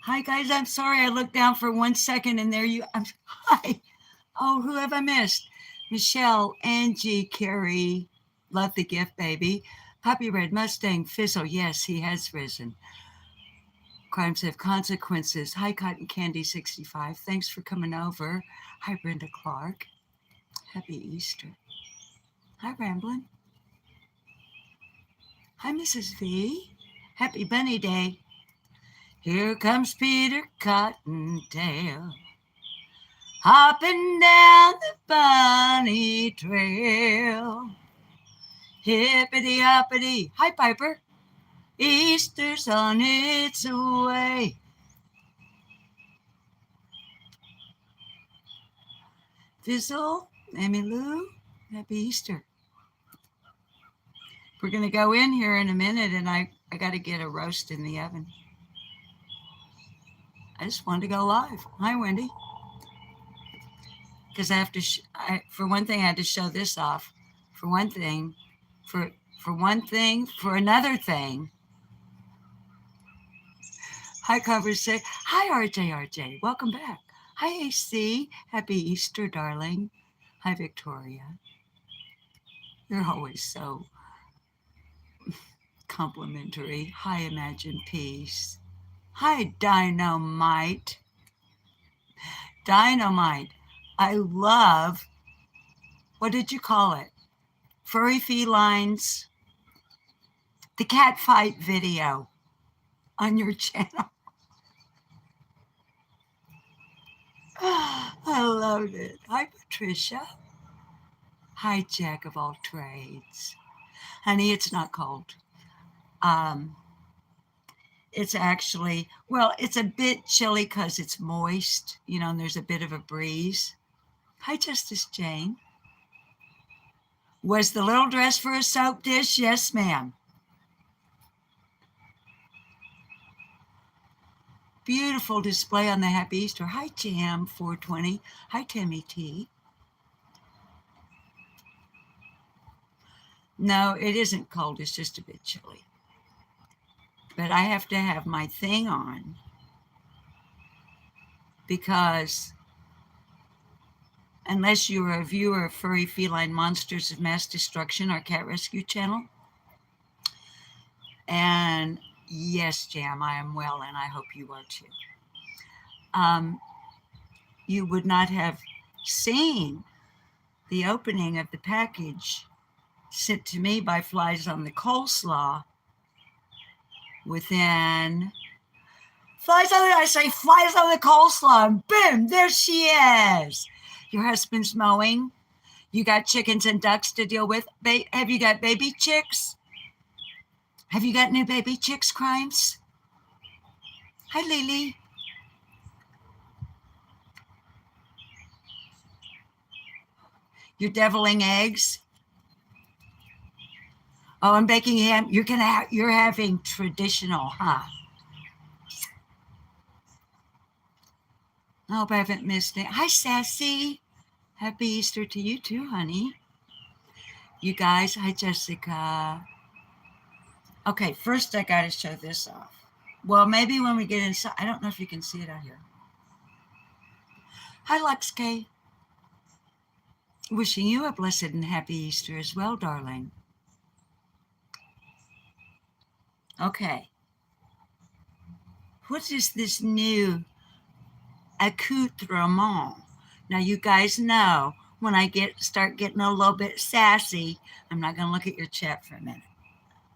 Hi, guys. I'm sorry. I looked down for 1 second and there you. Hi. Oh, who have I missed? Michelle, Angie, Carrie. Love the gift, baby. Puppy Red Mustang, Fizzle. Yes, he has risen. Crimes have consequences. Hi, Cotton Candy 65. Thanks for coming over. Hi, Brenda Clark. Happy Easter. Hi, Ramblin'. Hi, Mrs. V. Happy Bunny Day. Here comes Peter Cottontail, hopping down the bunny trail. Hippity hoppity. Hi, Piper. Easter's on its way. Fizzle, Amy Lou, happy Easter. We're going to go in here in a minute, and I got to get a roast in the oven. I just wanted to go live. Hi, Wendy. Because I have to, for one thing, I had to show this off. For one thing, for one thing, for another thing. Hi, Conversation. Hi, RJ. Welcome back. Hi, AC. Happy Easter, darling. Hi, Victoria. You're always so complimentary. Hi, Imagine Peace. Hi, Dynamite. Dynamite. I love, what did you call it? Furry Felines. The cat fight video on your channel. I loved it. Hi, Patricia. Hi, Jack of all trades. Honey, it's not cold. It's actually, well, it's a bit chilly because it's moist, and there's a bit of a breeze. Hi, Justice Jane. Was the little dress for a soap dish? Yes, ma'am. Beautiful display on the Happy Easter. Hi, Jam 420. Hi, Timmy T. No, it isn't cold. It's just a bit chilly. But I have to have my thing on because unless you're a viewer of Furry Feline Monsters of Mass Destruction, our cat rescue channel. And yes, Jam, I am well, and I hope you are too. You would not have seen the opening of the package sent to me by Flies on the Coleslaw within Flies on the Coleslaw, and boom, there she is. Your husband's mowing. You got chickens and ducks to deal with. Have you got baby chicks? Have you got new baby chicks, Crimes? Hi, Lily. You're deviling eggs. Oh, I'm baking ham. You're having traditional, huh? I hope I haven't missed it. Hi, Sassy. Happy Easter to you too, honey. You guys, hi, Jessica. Okay, first I got to show this off. Well, maybe when we get inside. I don't know if you can see it out here. Hi, Lux K. Wishing you a blessed and happy Easter as well, darling. Okay. What is this new accoutrement? Now, you guys know when I start getting a little bit sassy, I'm not going to look at your chat for a minute.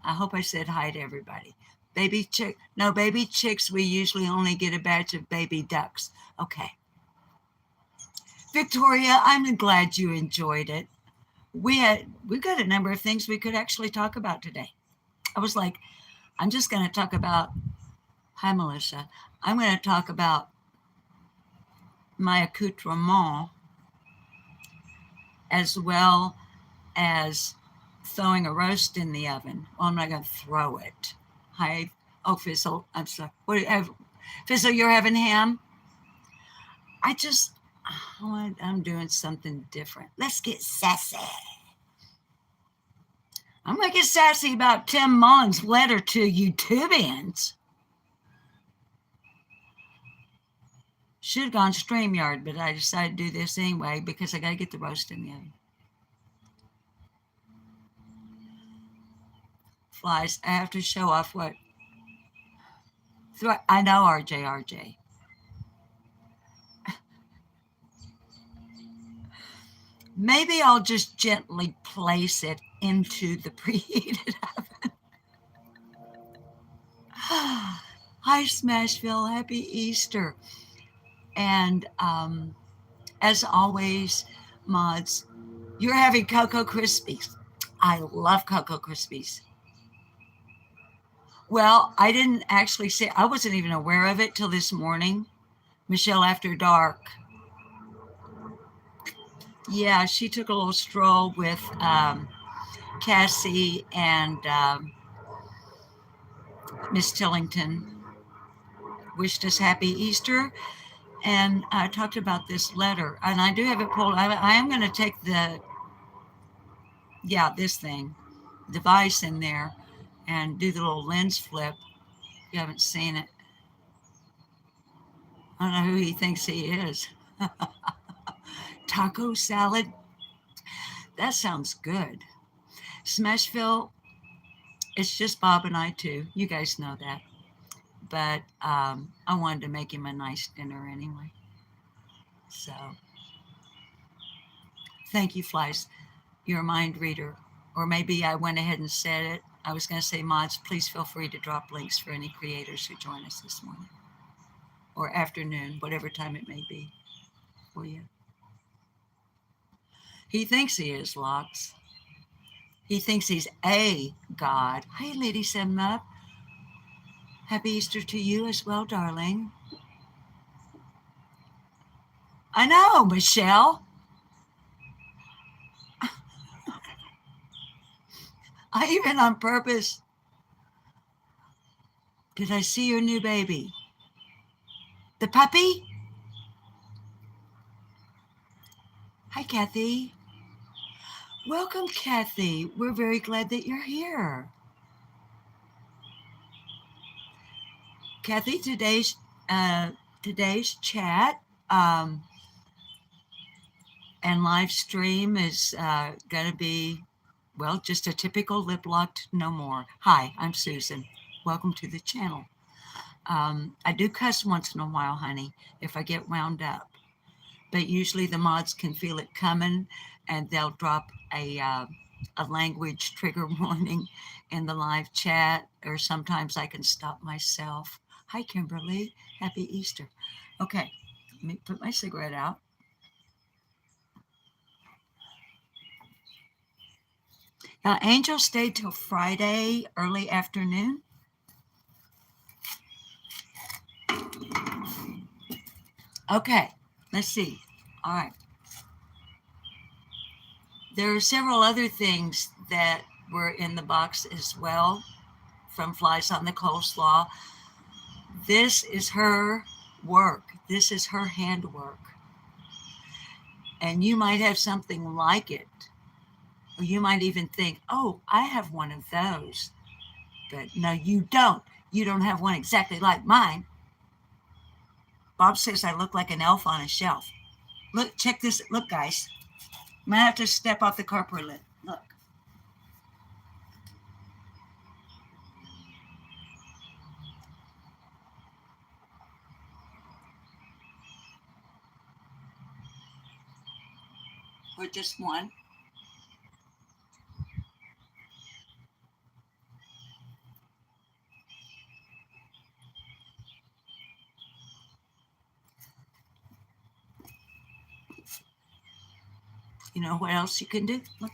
I hope I said hi to everybody. Baby chicks, we usually only get a batch of baby ducks. Okay. Victoria, I'm glad you enjoyed it. We've got a number of things we could actually talk about today. I was like, I'm just going to talk about, hi, Melissa. I'm going to talk about my accoutrement as well as throwing a roast in the oven. Well, I'm not going to throw it. Hi. Oh, Fizzle. I'm sorry. Fizzle, you're having ham? I'm doing something different. Let's get sassy. I'm going to get sassy about Tim Mullen's letter to Youtubians. Should have gone StreamYard, but I decided to do this anyway because I got to get the roast in the oven. Flies, I have to show off what. I know, RJ. Maybe I'll just gently place it into the preheated oven. Hi, Smashville. Happy Easter. And as always, mods, you're having Cocoa Krispies. I love Cocoa Krispies. Well, I didn't actually say, I wasn't even aware of it till this morning. Michelle After Dark. Yeah, she took a little stroll with Cassie and Miss Tillington. Wished us happy Easter. And I talked about this letter. And I do have it pulled. I am going to take this thing, device in there and do the little lens flip. If you haven't seen it. I don't know who he thinks he is. Taco salad. That sounds good. Smashville, it's just Bob and I too. You guys know that. But I wanted to make him a nice dinner anyway. So thank you, Flies. You're a mind reader. Or maybe I went ahead and said it. I was going to say, mods, please feel free to drop links for any creators who join us this morning. Or afternoon, whatever time it may be for you. He thinks he is, Locks. He thinks he's a god. Hey, Lady 7up. Happy Easter to you as well, darling. I know, Michelle. I even on purpose. Did I see your new baby? The puppy? Hi, Kathy. Welcome, Kathy. We're very glad that you're here. Kathy, today's chat and live stream is going to be, well, just a typical lip locked no more. Hi, I'm Susan. Welcome to the channel. I do cuss once in a while, honey, if I get wound up. But usually the mods can feel it coming and they'll drop a language trigger warning in the live chat, or sometimes I can stop myself. Hi, Kimberly. Happy Easter. Okay, let me put my cigarette out. Now, Angel stayed till Friday, early afternoon. Okay, let's see. All right. There are several other things that were in the box as well from Flies on the Coleslaw. This is her work. This is her handwork. And you might have something like it. Or you might even think, oh, I have one of those. But no, you don't. You don't have one exactly like mine. Bob says I look like an elf on a shelf. Look, check this. Look, guys. I'm going to have to step off the carpet lid. Look. Or just one. You know what else you can do? Look.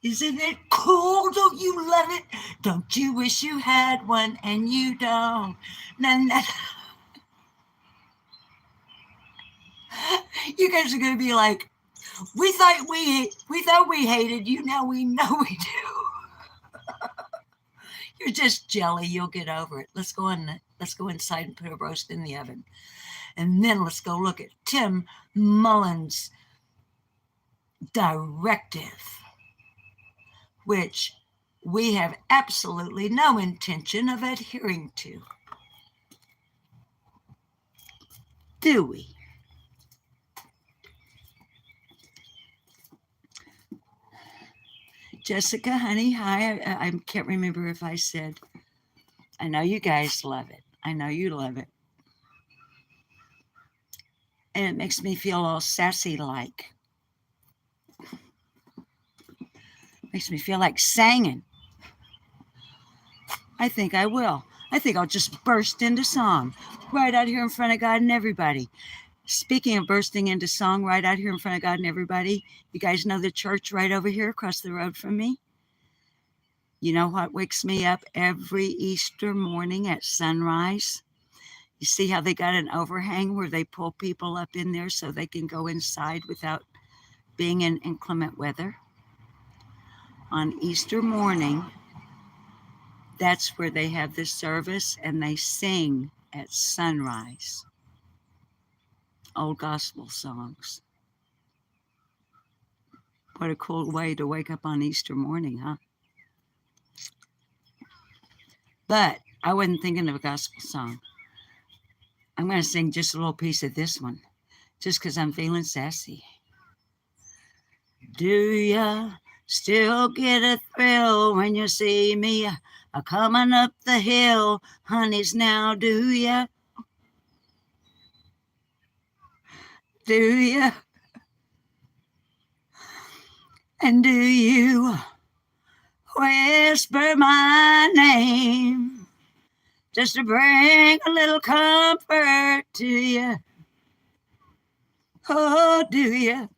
Isn't it cool? Don't you love it? Don't you wish you had one and you don't? Nah, nah. You guys are going to be like, we thought we hated you. Now we know we do. You're just jelly. You'll get over it. Let's go inside and put a roast in the oven. And then let's go look at Tim Mullen'S directive. which we have absolutely no intention of adhering to. Do we? Jessica, honey, hi. I can't remember if I said, I know you guys love it. I know you love it. And it makes me feel all sassy-like. Makes me feel like singing. I think I will. I think I'll just burst into song right out here in front of God and everybody. Speaking of bursting into song right out here in front of God and everybody, you guys know the church right over here across the road from me? You know what wakes me up every Easter morning at sunrise? You see how they got an overhang where they pull people up in there so they can go inside without being in inclement weather? On Easter morning, that's where they have this service and they sing at sunrise. Old gospel songs. What a cool way to wake up on Easter morning, huh? But I wasn't thinking of a gospel song. I'm going to sing just a little piece of this one, just because I'm feeling sassy. Do ya still get a thrill when you see me coming up the hill, honeys, now do ya? Do ya? And do you whisper my name just to bring a little comfort to you? Oh, do you?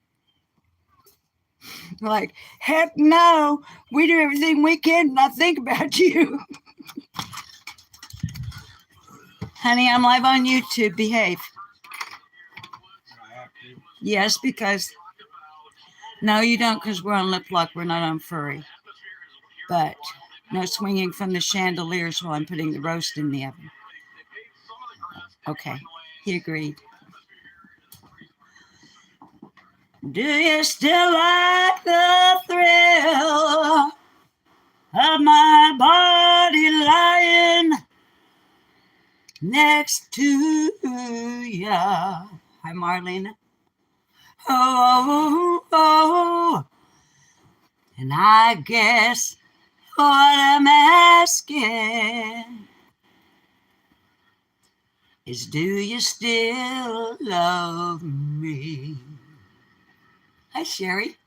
Like, heck no, we do everything we can not think about you. Honey, I'm live on YouTube. Behave. Yes, because... No, you don't, because we're on lip lock. We're not on furry. But no swinging from the chandeliers while I'm putting the roast in the oven. Okay, he agreed. Do you still like the thrill of my body lying next to ya? Hi, Marlene. Oh, oh, and I guess what I'm asking is, do you still love me? Hi, Sherry.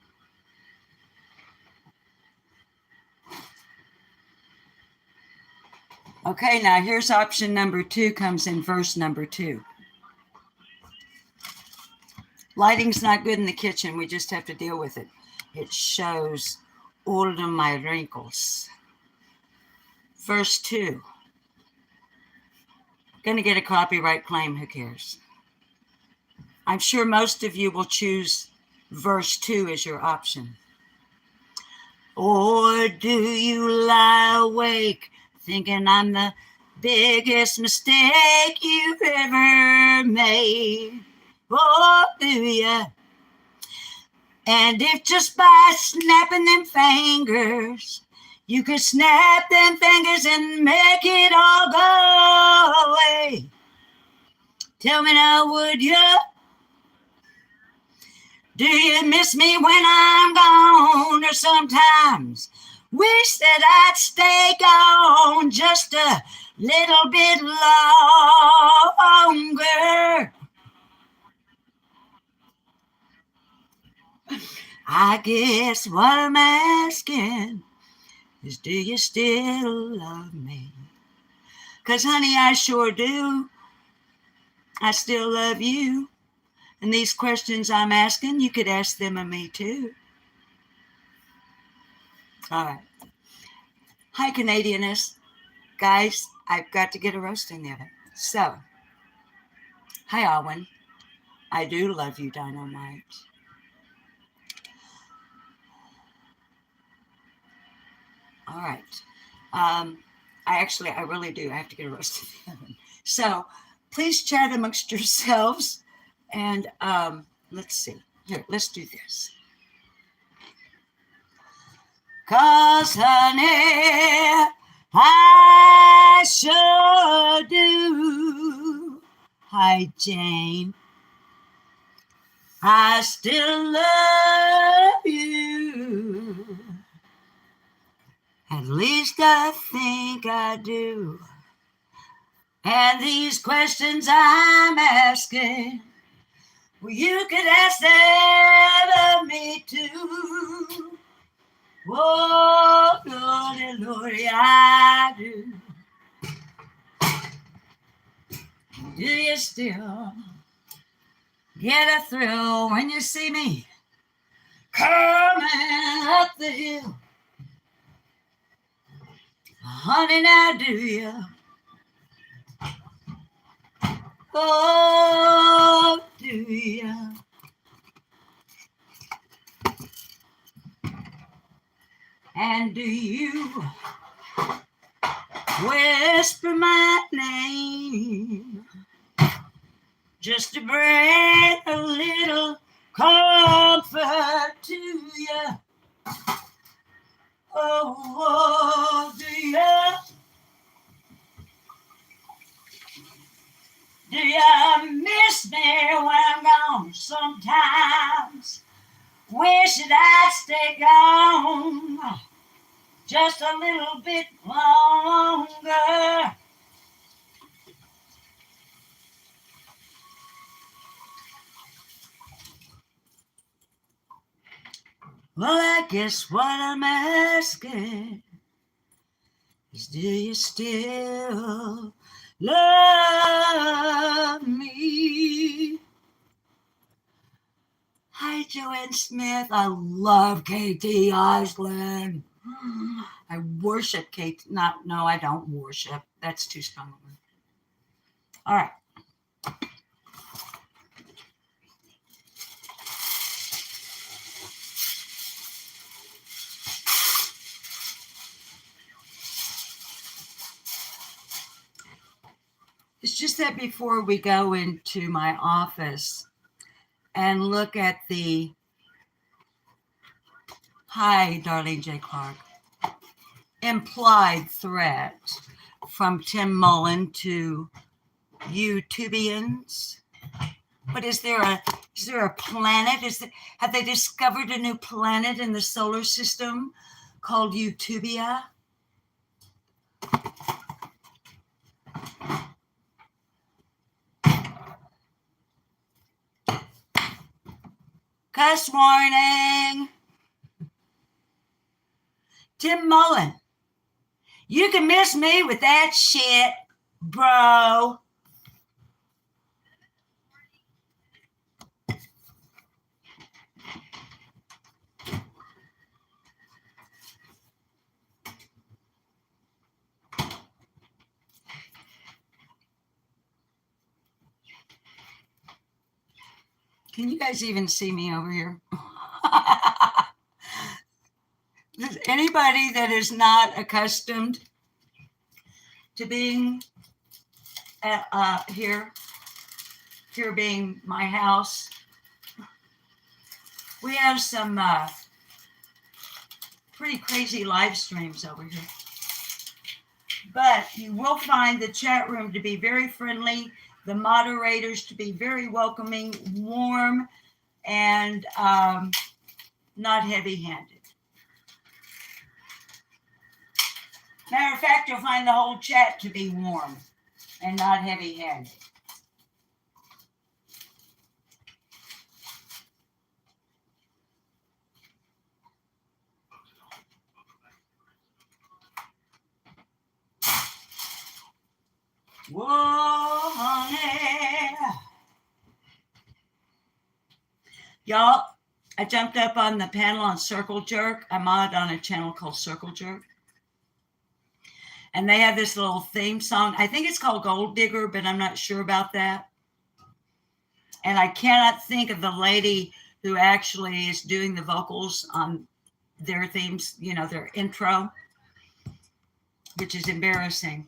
Okay, now here's option number 2, comes in verse number 2. Lighting's not good in the kitchen. We just have to deal with it. It shows all of my wrinkles. Verse 2. Gonna get a copyright claim. Who cares? I'm sure most of you will choose verse 2 as your option. Or do you lie awake thinking I'm the biggest mistake you've ever made? Oh, do ya? And if just by snapping them fingers, you could snap them fingers and make it all go away, tell me now, would you? Do you miss me when I'm gone? Or sometimes wish that I'd stay gone just a little bit longer? I guess what I'm asking is, do you still love me? 'Cause honey, I sure do. I still love you. And these questions I'm asking, you could ask them of me too. All right. Hi, Canadianists. Guys, I've got to get a roast in the oven. So, hi, Alwyn. I do love you, Dynamite. All right. I really do. I have to get a roast in the oven. So, please chat amongst yourselves. And let's see. Here, let's do this. 'Cause honey, I sure do. Hi, Jane. I still love you. At least I think I do. And these questions I'm asking, well, you could ask them of me too. Oh, Lordy, Lordy, I do. Do you still get a thrill when you see me coming up the hill? Honey, now do you? Oh, do you? And do you whisper my name just to bring a little comfort to you? Oh, do you? Do you miss me when I'm gone? Sometimes wish that I'd stay gone just a little bit longer. Well, I guess what I'm asking is, do you still love me? Hi, Joanne Smith. I love Katie Osland. I worship Kate. No, I don't worship. That's too strong. All right. It's just that before we go into my office and look at the, hi, Darlene J. Clark, implied threat from Tim Mullen to Youtubians. But is there a planet? Have they discovered a new planet in the solar system called Youtubia? Cuss warning. Tim Mullen, you can miss me with that shit, bro. Can you guys even see me over here? Anybody that is not accustomed to being here being my house, we have some pretty crazy live streams over here. But you will find the chat room to be very friendly, the moderators to be very welcoming, warm, and not heavy-handed. Matter of fact, you'll find the whole chat to be warm and not heavy-handed. Whoa, honey. Y'all, I jumped up on the panel on Circle Jerk. I'm on a channel called Circle Jerk. And they have this little theme song. I think it's called Gold Digger, but I'm not sure about that. And I cannot think of the lady who actually is doing the vocals on their themes, their intro, which is embarrassing.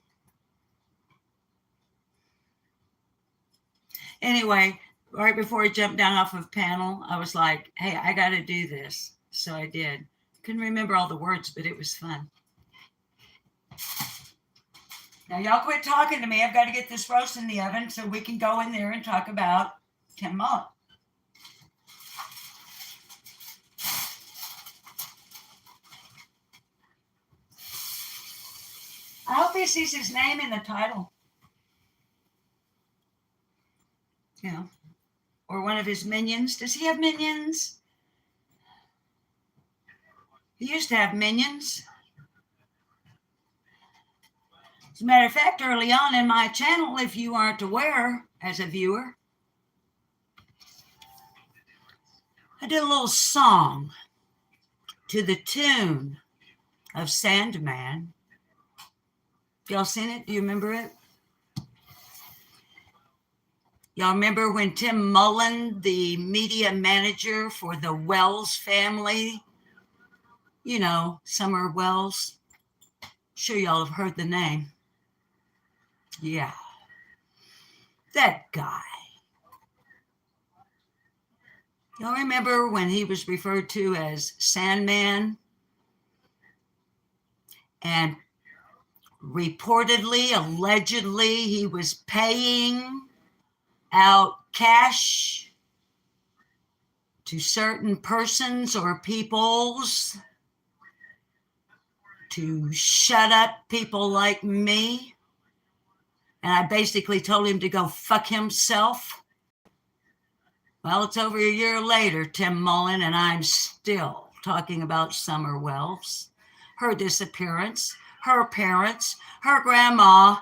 Anyway, right before I jumped down off of panel, I was like, hey, I got to do this. So I did. Couldn't remember all the words, but it was fun. Now, y'all quit talking to me. I've got to get this roast in the oven so we can go in there and talk about Tim Mullen. I hope he sees his name in the title. Yeah. Or one of his minions. Does he have minions? He used to have minions. As a matter of fact, early on in my channel, if you aren't aware as a viewer, I did a little song to the tune of Sandman. Y'all seen it? Do you remember it? Y'all remember when Tim Mullen, the media manager for the Wells family, you know, Summer Wells? I'm sure y'all have heard the name. Yeah. That guy. Y'all remember when he was referred to as Sandman? And reportedly, allegedly, he was paying out cash to certain persons or peoples to shut up people like me. And I basically told him to go fuck himself. Well, it's over a year later, Tim Mullen, and I'm still talking about Summer Wells, her disappearance, her parents, her grandma.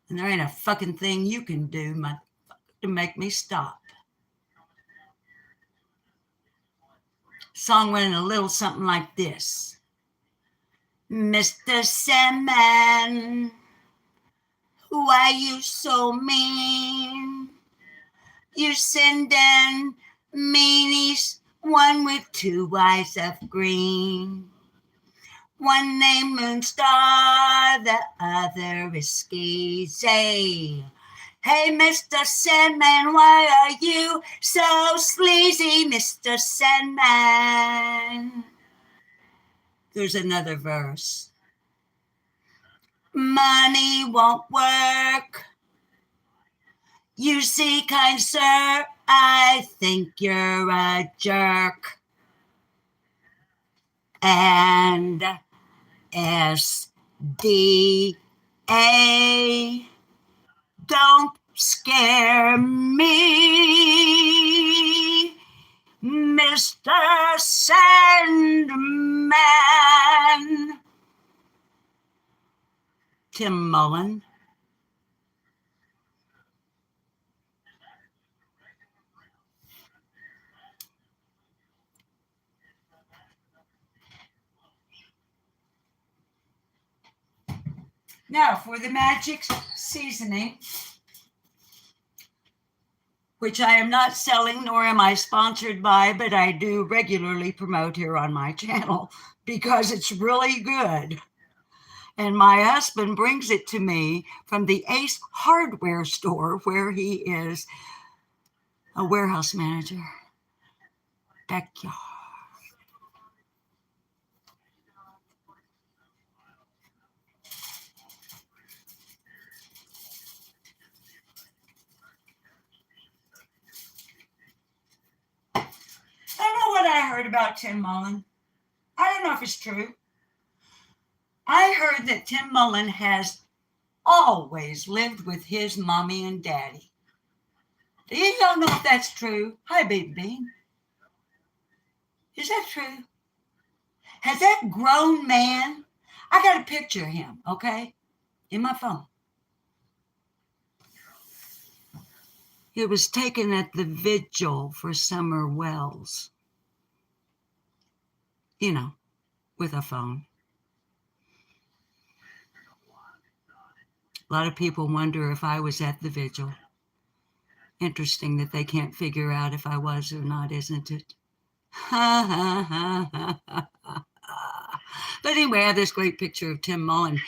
And there ain't a fucking thing you can do to make me stop. Song went a little something like this. Mr. Sandman, why you so mean? You send in meanies, one with two eyes of green. One named Moonstar, the other is Skeezy. Hey, Mr. Sandman, why are you so sleazy, Mr. Sandman? There's another verse. Money won't work. You see, kind sir, I think you're a jerk. And SDA, don't scare me, Mr. Sandman. Tim Mullen. Now for the magic seasoning, which I am not selling nor am I sponsored by, but I do regularly promote here on my channel because it's really good. And my husband brings it to me from the Ace Hardware store where he is a warehouse manager. Backyard. I don't know what I heard about Tim Mullen. I don't know if it's true. I heard that Tim Mullen has always lived with his mommy and daddy. Do y'all know if that's true? Hi, Baby Bean. Is that true? Has that grown man, I got a picture of him, okay, in my phone. It was taken at the vigil for Summer Wells. You know, with a phone. A lot of people wonder if I was at the vigil. Interesting that they can't figure out if I was or not, isn't it? But anyway, I have this great picture of Tim Mullen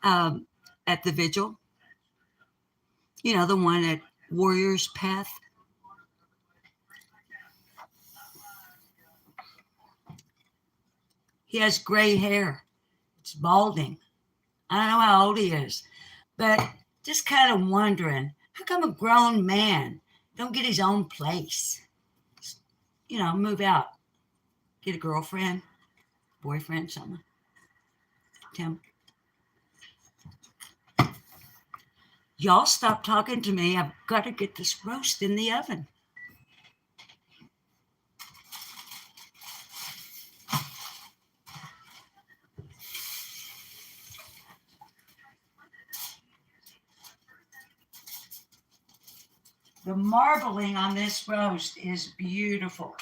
at the vigil. You know, the one at Warrior's Path. He has gray hair. It's balding. I don't know how old he is, but just kind of wondering, how come a grown man don't get his own place? You know, move out, get a girlfriend, boyfriend, something. Tim, y'all stop talking to me. I've got to get this roast in the oven. The marbling on this roast is beautiful.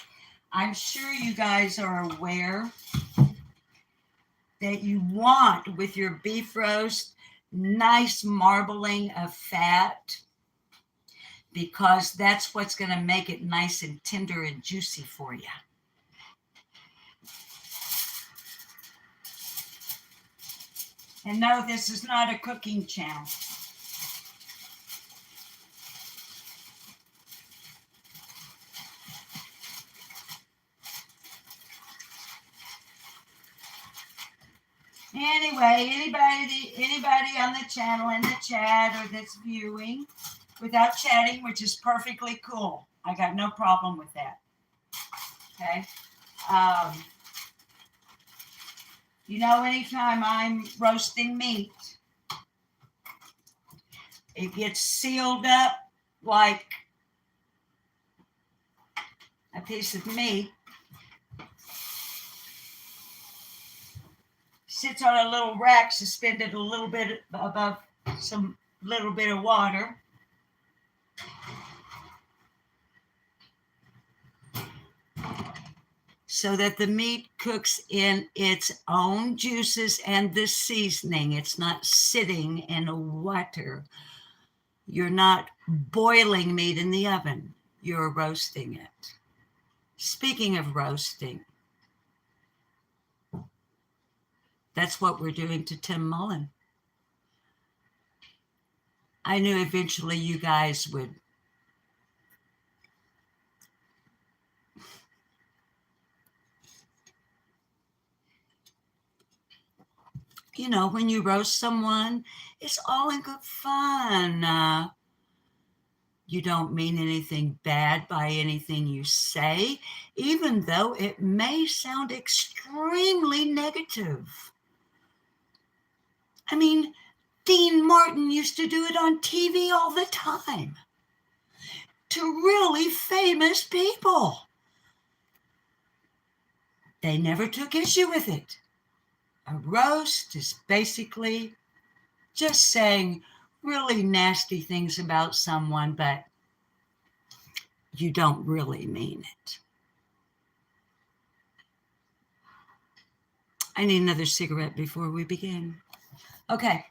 I'm sure you guys are aware that you want, with your beef roast, nice marbling of fat, because that's what's going to make it nice and tender and juicy for you. And no, this is not a cooking channel. Anyway, anybody on the channel, in the chat, or that's viewing without chatting, which is perfectly cool. I got no problem with that. Okay. You know, anytime I'm roasting meat, it gets sealed up like a piece of meat. Sits on a little rack suspended a little bit above some little bit of water. So that the meat cooks in its own juices and the seasoning. It's not sitting in water. You're not boiling meat in the oven. You're roasting it. Speaking of roasting, that's what we're doing to Tim Mullen. I knew eventually you guys would you know, when you roast someone, it's all in good fun. You don't mean anything bad by anything you say, even though it may sound extremely negative. I mean, Dean Martin used to do it on TV all the time to really famous people. They never took issue with it. A roast is basically just saying really nasty things about someone, but you don't really mean it. I need another cigarette before we begin. Okay.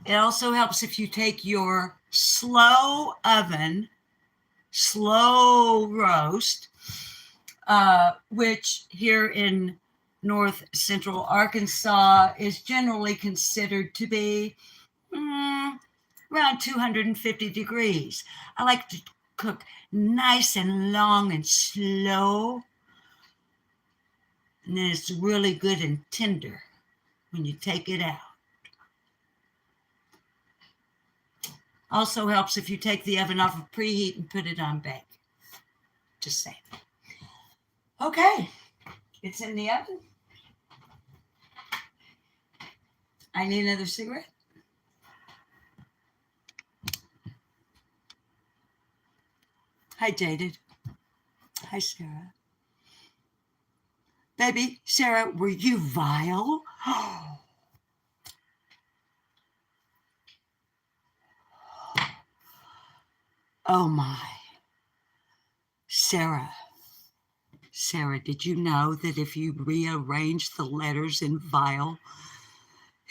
It also helps if you take your slow oven, slow roast, which here in North Central Arkansas is generally considered to be around 250 degrees. I like to cook nice and long and slow. And then it's really good and tender when you take it out. Also helps if you take the oven off of preheat and put it on bake. Just saying. Okay, it's in the oven. I need another cigarette. Hi, Jaded. Hi, Sarah. Baby, Sarah, were you vile? Oh, my. Sarah, did you know that if you rearrange the letters in vile,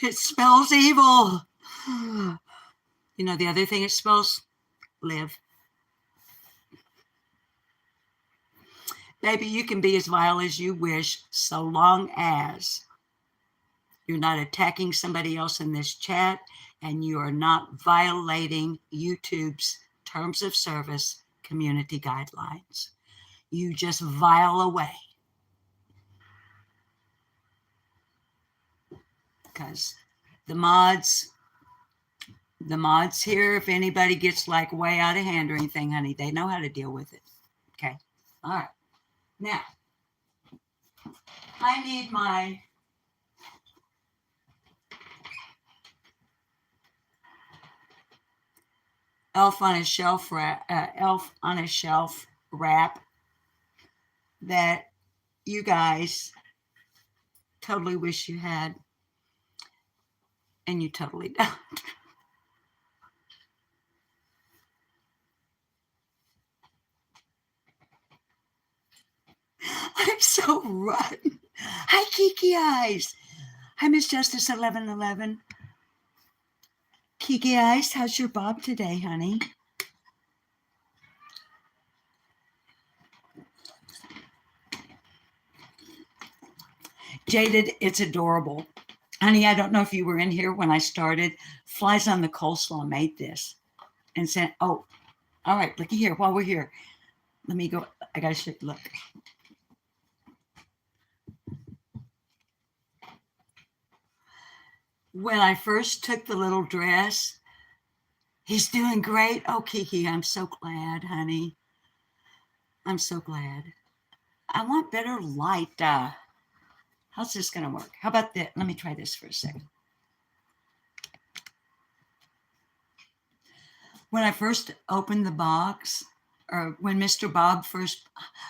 it spells evil? You know the other thing it spells? Live. Baby, you can be as vile as you wish, so long as you're not attacking somebody else in this chat and you are not violating YouTube's terms of service community guidelines. You just vile away. because the mods here, if anybody gets like way out of hand or anything, honey, they know how to deal with it. Okay. All right. Now, I need my elf on a shelf wrap that you guys totally wish you had, and you totally don't. I'm so rotten. Hi, Kiki Eyes. Hi, Miss Justice 1111. Kiki Eyes, how's your bob today, honey? Jaded, it's adorable. Honey, I don't know if you were in here when I started. Flies on the Coleslaw made this and said, oh, all right, looky here. While we're here, let me go. I got to show you. Look. When I first took the little dress, he's doing great. Oh, Kiki, I'm so glad, honey. I'm so glad. I want better light. How's this going to work? How about that? Let me try this for a second. When I first opened the box, or when Mr. Bob first,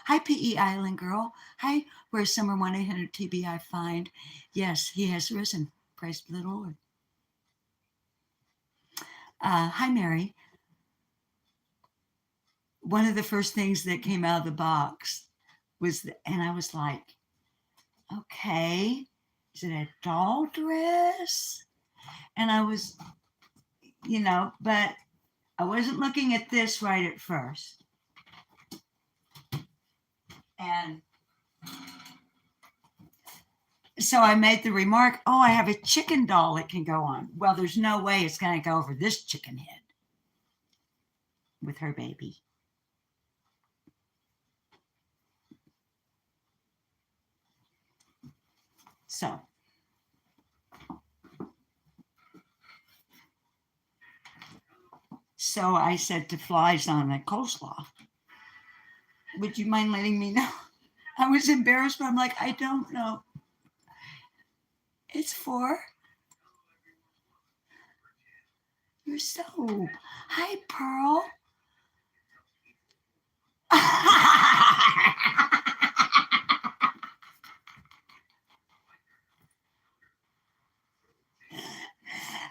hi, P.E. Island Girl. Hi, where's Summer 1-800-TBI find? Yes, he has risen. Praise the Lord. Hi, Mary. One of the first things that came out of the box was, and I was like, okay, is it a doll dress? And I was, but I wasn't looking at this right at first. And so I made the remark, oh, I have a chicken doll that can go on. Well, there's no way it's going to go over this chicken head with her baby. So I said to Flies on the Coleslaw, would you mind letting me know? I was embarrassed, but I'm like, I don't know. It's for. You're so. Hi, Pearl.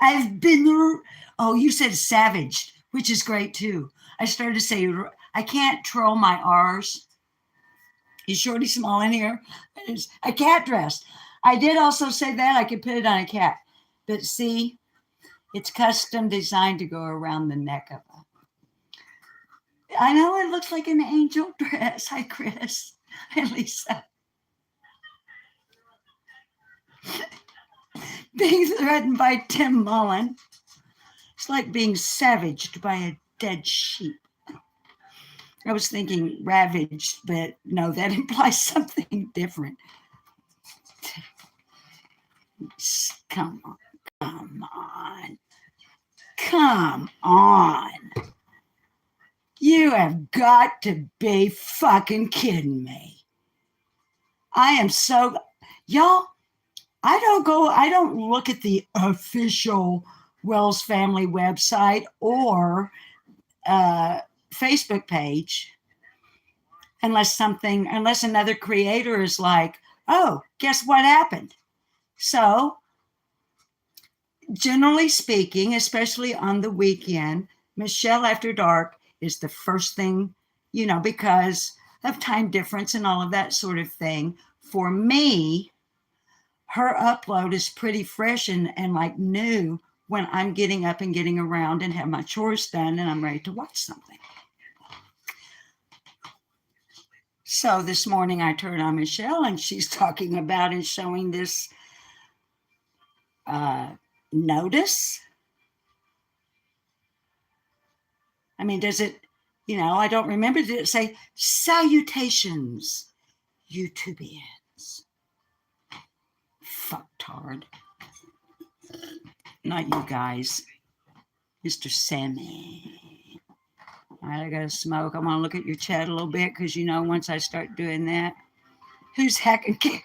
I've been. Oh, you said savaged, which is great too. I started to say, I can't troll my R's. Is Shorty small in here? It's a cat dress. I did also say that I could put it on a cat. But see, it's custom designed to go around the neck of it. I know it looks like an angel dress. Hi, Chris. Hi, Lisa. Being threatened by Tim Mullen. It's like being savaged by a dead sheep. I was thinking ravaged, but no, that implies something different. Come on. Come on. You have got to be fucking kidding me. I am so, y'all, I don't look at the official Wells Family website or Facebook page unless another creator is like, oh, guess what happened? So generally speaking, especially on the weekend, Michelle After Dark is the first thing, because of time difference and all of that sort of thing. For me, her upload is pretty fresh and like new when I'm getting up and getting around and have my chores done and I'm ready to watch something. So this morning I turned on Michelle and she's talking about and showing this notice. I mean, does it, I don't remember. Did it say salutations, Youtubians? Fucktard. Not you guys. Mr. Sammy. All right, I got to smoke. I want to look at your chat a little bit because, you know, once I start doing that, who's hacking Gary?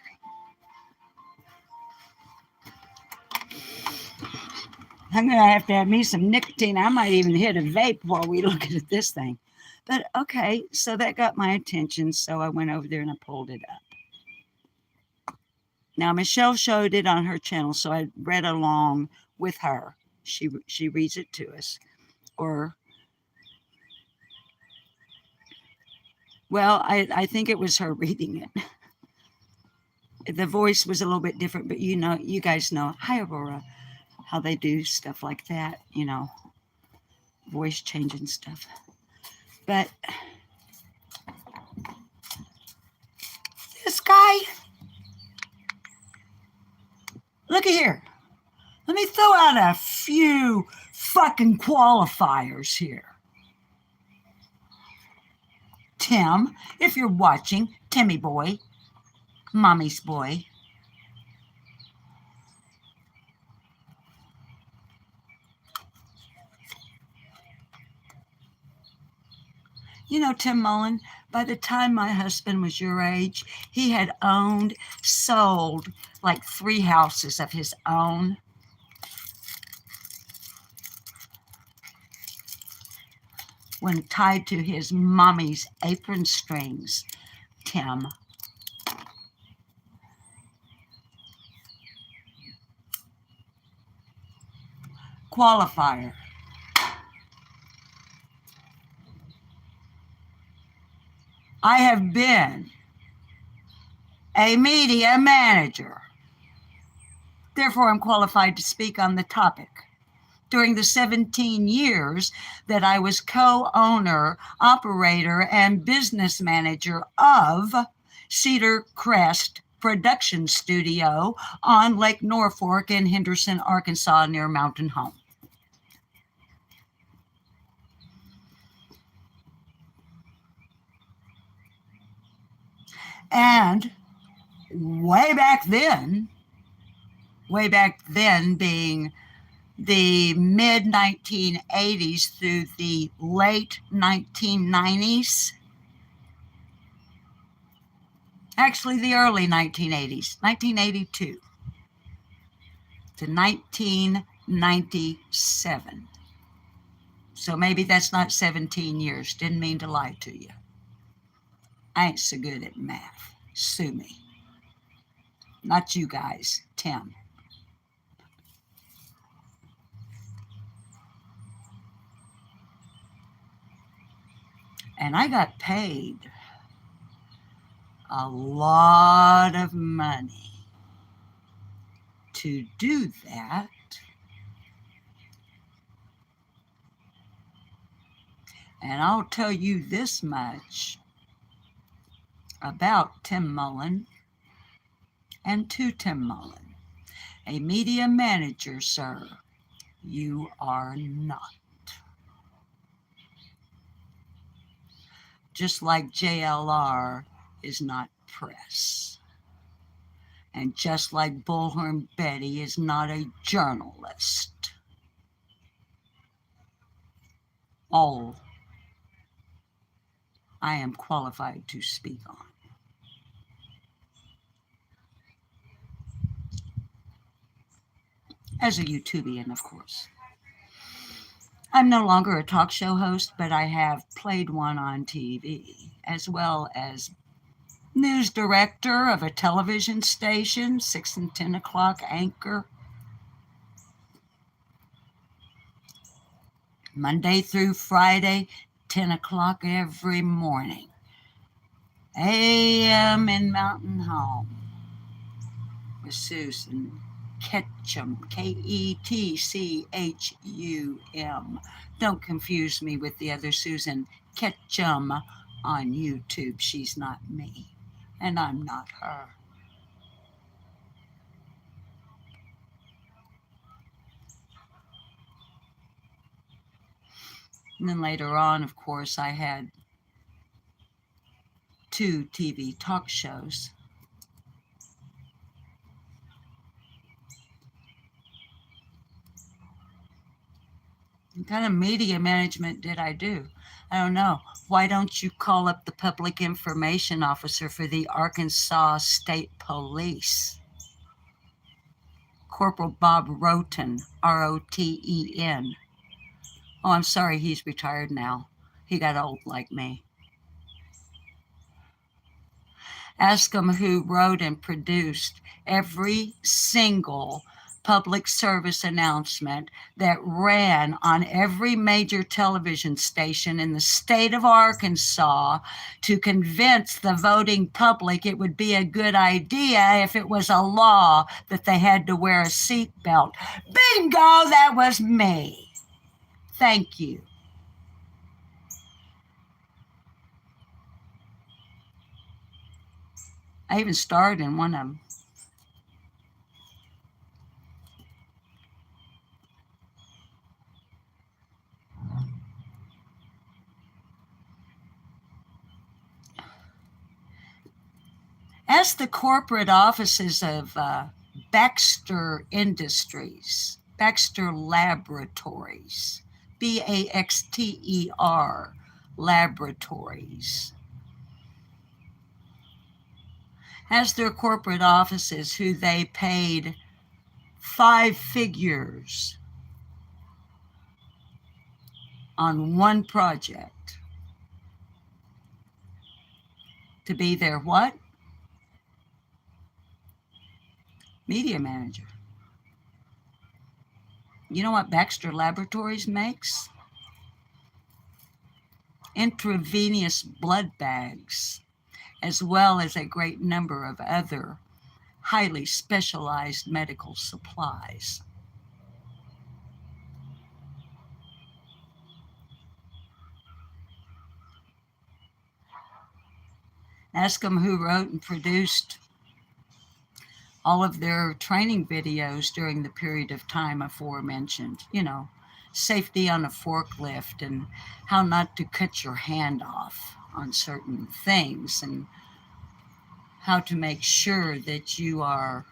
I'm going to have me some nicotine. I might even hit a vape while we look at this thing. But okay, so that got my attention. So I went over there and I pulled it up. Now, Michelle showed it on her channel, so I read along with her. She reads it to us. Or, well, I think it was her reading it. The voice was a little bit different, but you know, you guys know, hi, Aurora, how they do stuff like that, you know, voice changing stuff. But this guy, look at here. Let me throw out a few fucking qualifiers here. Tim, if you're watching, Timmy boy, mommy's boy. You know, Tim Mullen, by the time my husband was your age, he had sold like 3 houses of his own. When tied to his mommy's apron strings, Tim. Qualifier. I have been a media manager. Therefore, I'm qualified to speak on the topic. During the 17 years that I was co-owner, operator, and business manager of Cedar Crest Production Studio on Lake Norfolk in Henderson, Arkansas, near Mountain Home. And way back then being the mid 1980s through the late 1990s, actually the early 1980s, 1982 to 1997. So maybe that's not 17 years. Didn't mean to lie to you. I ain't so good at math. Sue me. Not you guys, Tim. And I got paid a lot of money to do that. And I'll tell you this much about Tim Mullen and to Tim Mullen. A media manager, sir, you are not. Just like JLR is not press. And just like Bullhorn Betty is not a journalist. All I am qualified to speak on. As a Youtubian, of course. I'm no longer a talk show host, but I have played one on TV, as well as news director of a television station, 6 and 10 o'clock anchor. Monday through Friday, 10 o'clock every morning. AM in Mountain Home with Susan Ketchum, Ketchum. Don't confuse me with the other Susan Ketchum on YouTube. She's not me, and I'm not her. And then later on, of course, I had 2 TV talk shows. What kind of media management did I do? I don't know. Why don't you call up the public information officer for the Arkansas State Police? Corporal Bob Roten, Roten. Oh, I'm sorry, he's retired now. He got old like me. Ask him who wrote and produced every single public service announcement that ran on every major television station in the state of Arkansas to convince the voting public it would be a good idea if it was a law that they had to wear a seatbelt. Bingo, that was me. Thank you. I even starred in one of them. As the corporate offices of Baxter Industries, Baxter Laboratories, Baxter Laboratories, as their corporate offices who they paid 5 figures on one project to be their what? Media manager. You know what Baxter Laboratories makes? Intravenous blood bags, as well as a great number of other highly specialized medical supplies. Ask them who wrote and produced all of their training videos during the period of time aforementioned. You know, safety on a forklift and how not to cut your hand off on certain things and how to make sure that you are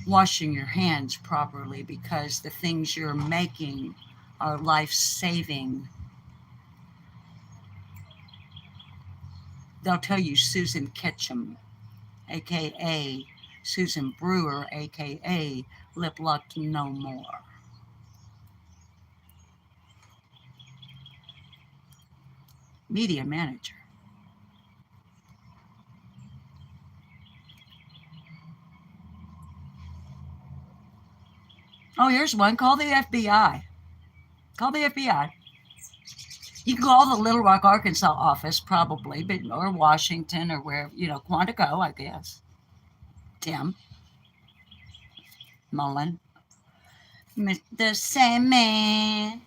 washing your hands properly because the things you're making are life-saving. They'll tell you Susan Ketchum, aka Susan Brewer, aka Lip Locked No More. Media manager. Oh, here's one. Call the FBI. Call the FBI. You can call the Little Rock, Arkansas office probably, but or Washington or wherever, Quantico, I guess. Tim. Mullen. Mr. Sandman.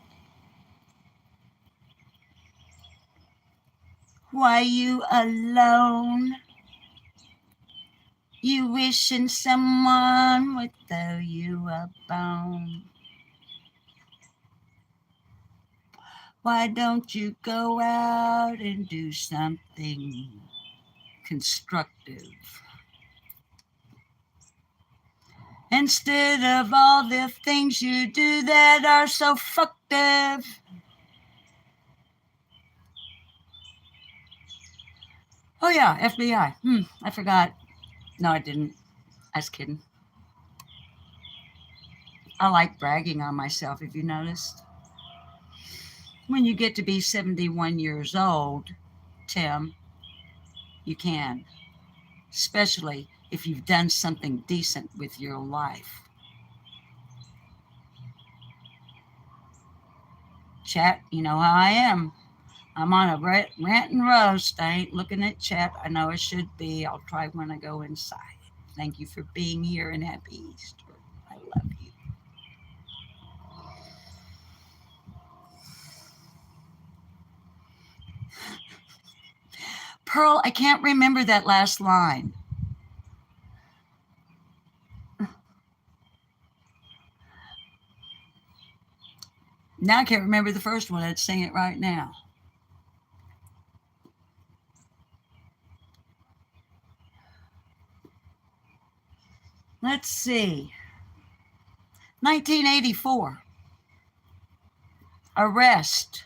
Why you alone? You wishing someone would throw you a bone. Why don't you go out and do something constructive? Instead of all the things you do that are so fucktive. Oh yeah, FBI. I forgot. No, I didn't. I was kidding. I like bragging on myself, have you noticed? When you get to be 71 years old, Tim, you can. Especially if you've done something decent with your life. Chat, you know how I am. I'm on a rant and roast. I ain't looking at chat. I know I should be. I'll try when I go inside. Thank you for being here and happy Easter. I love you. Pearl, I can't remember that last line. Now I can't remember the first one. I'd sing it right now. Let's see. 1984. arrest,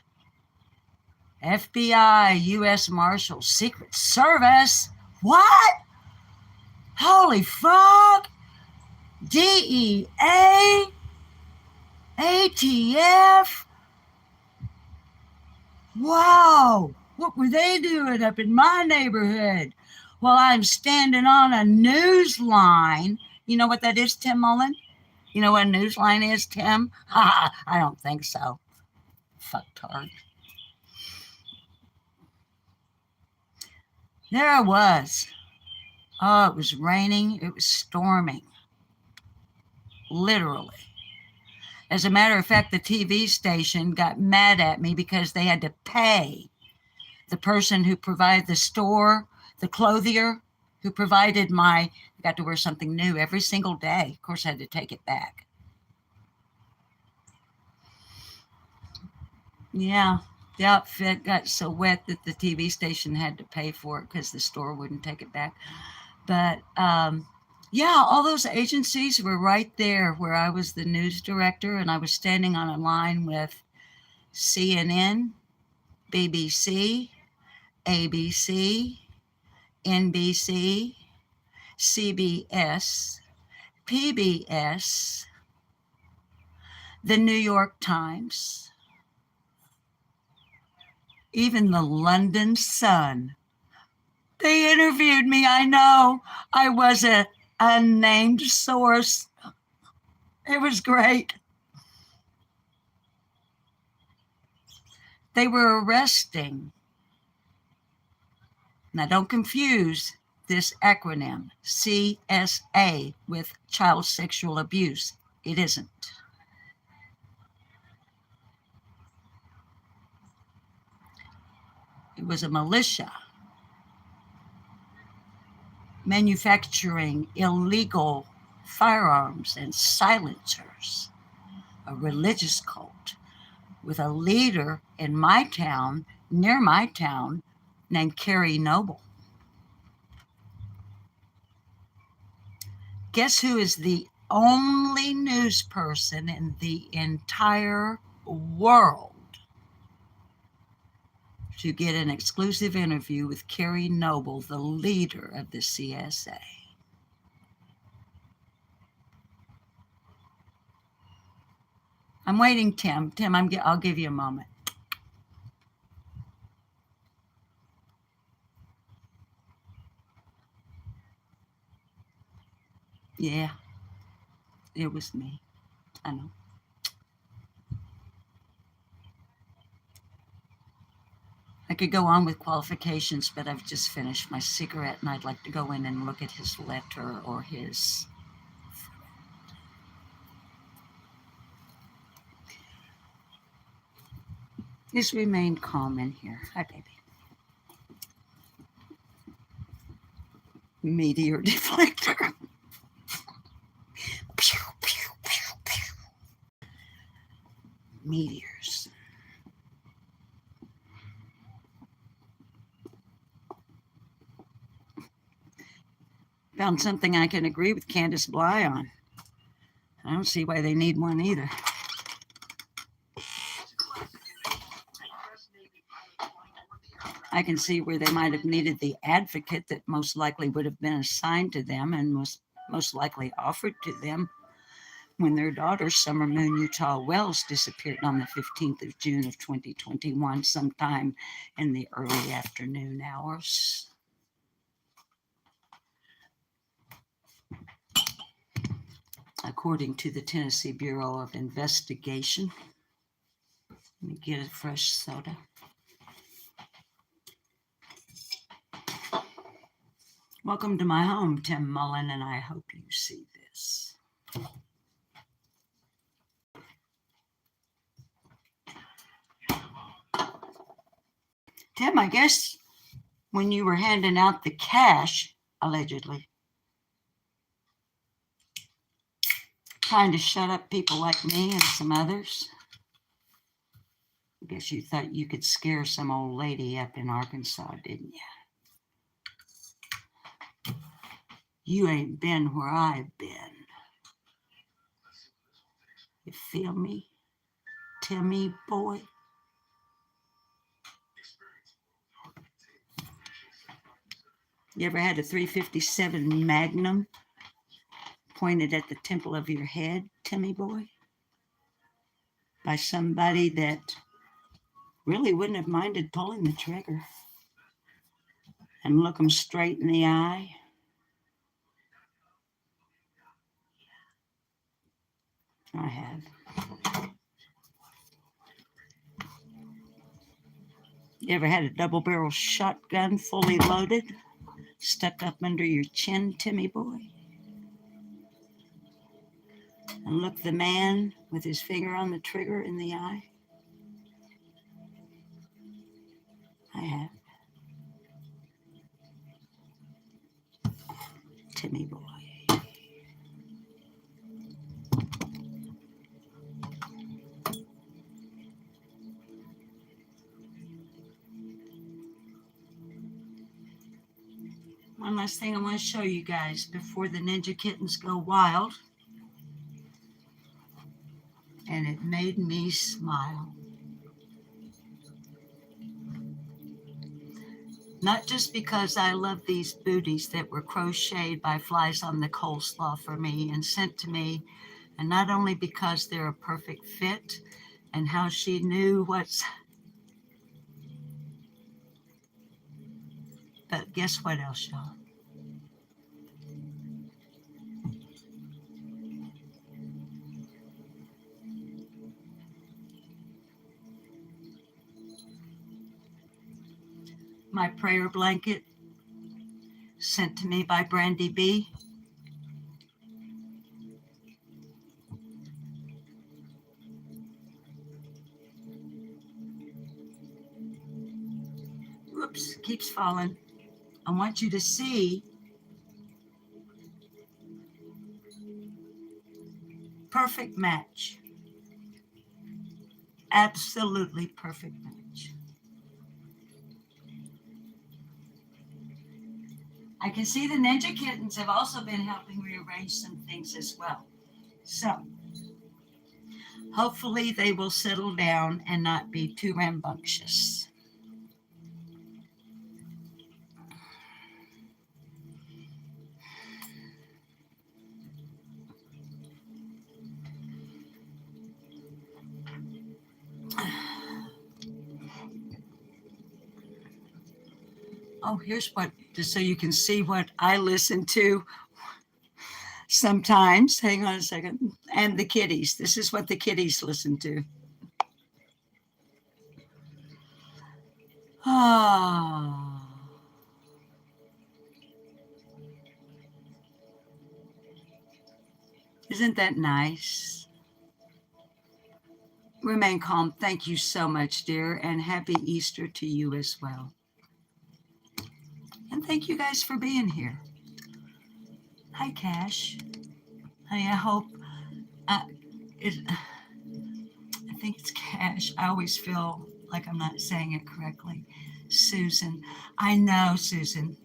FBI, U.S. Marshals, Secret Service. What? Holy fuck. DEA, ATF. Wow. What were they doing up in my neighborhood? While I'm standing on a news line. You know what that is, Tim Mullen? You know what a news line is, Tim? I don't think so. Fucktard. There I was. Oh, it was raining. It was storming. Literally. As a matter of fact, the TV station got mad at me because they had to pay the person who provided the store, the clothier who provided I got to wear something new every single day. Of course, I had to take it back. Yeah, the outfit got so wet that the TV station had to pay for it because the store wouldn't take it back. But yeah, all those agencies were right there where I was the news director, and I was standing on a line with CNN, BBC, ABC, NBC, CBS, PBS, the New York Times, even the London Sun. They interviewed me. I know I was a unnamed source. It was great. They were arresting. Now, don't confuse this acronym, CSA, with child sexual abuse. It isn't. It was a militia manufacturing illegal firearms and silencers, a religious cult with a leader in my town, near my town, named Carrie Noble. Guess who is the only news person in the entire world to get an exclusive interview with Carrie Noble, the leader of the CSA? I'm waiting, Tim. Tim, I'll give you a moment. Yeah, it was me. I know. I could go on with qualifications, but I've just finished my cigarette, and I'd like to go in and look at his letter or his... Just remain calm in here. Hi, baby. Meteor deflector. Pew, pew, pew, pew. Meteors. Found something I can agree with Candace Bly on. I don't see why they need one either. I can see where they might have needed the advocate that most likely would have been assigned to them and was most likely offered to them when their daughter, Summer Moon Utah Wells, disappeared on the 15th of June of 2021, sometime in the early afternoon hours. According to the Tennessee Bureau of Investigation. Let me get a fresh soda. Welcome to my home, Tim Mullen, and I hope you see this. Tim, I guess when you were handing out the cash, allegedly, trying to shut up people like me and some others, I guess you thought you could scare some old lady up in Arkansas, didn't you? You ain't been where I've been. You feel me, Timmy boy. You ever had a 357 Magnum pointed at the temple of your head, Timmy boy? By somebody that really wouldn't have minded pulling the trigger and look them straight in the eye. I have. You ever had a double-barrel shotgun fully loaded stuck up under your chin, Timmy boy? And look the man with his finger on the trigger in the eye? I have. Timmy boy. One last thing I want to show you guys before the Ninja Kittens go wild. And it made me smile. Not just because I love these booties that were crocheted by Flies on the Coleslaw for me and sent to me, and not only because they're a perfect fit and how she knew what's... But guess what else, y'all? My prayer blanket sent to me by Brandy B. Whoops, keeps falling. I want you to see perfect match. Absolutely perfect match. I can see the Ninja Kittens have also been helping rearrange some things as well. So hopefully they will settle down and not be too rambunctious. Oh, here's what, just so you can see what I listen to sometimes. Hang on a second. And the kitties. This is what the kitties listen to. Ah. Isn't that nice? Remain calm. Thank you so much, dear, and happy Easter to you as well. And thank you guys for being here. Hi, Cash. Honey, I hope I think it's Cash. I always feel like I'm not saying it correctly. Susan. I know, Susan.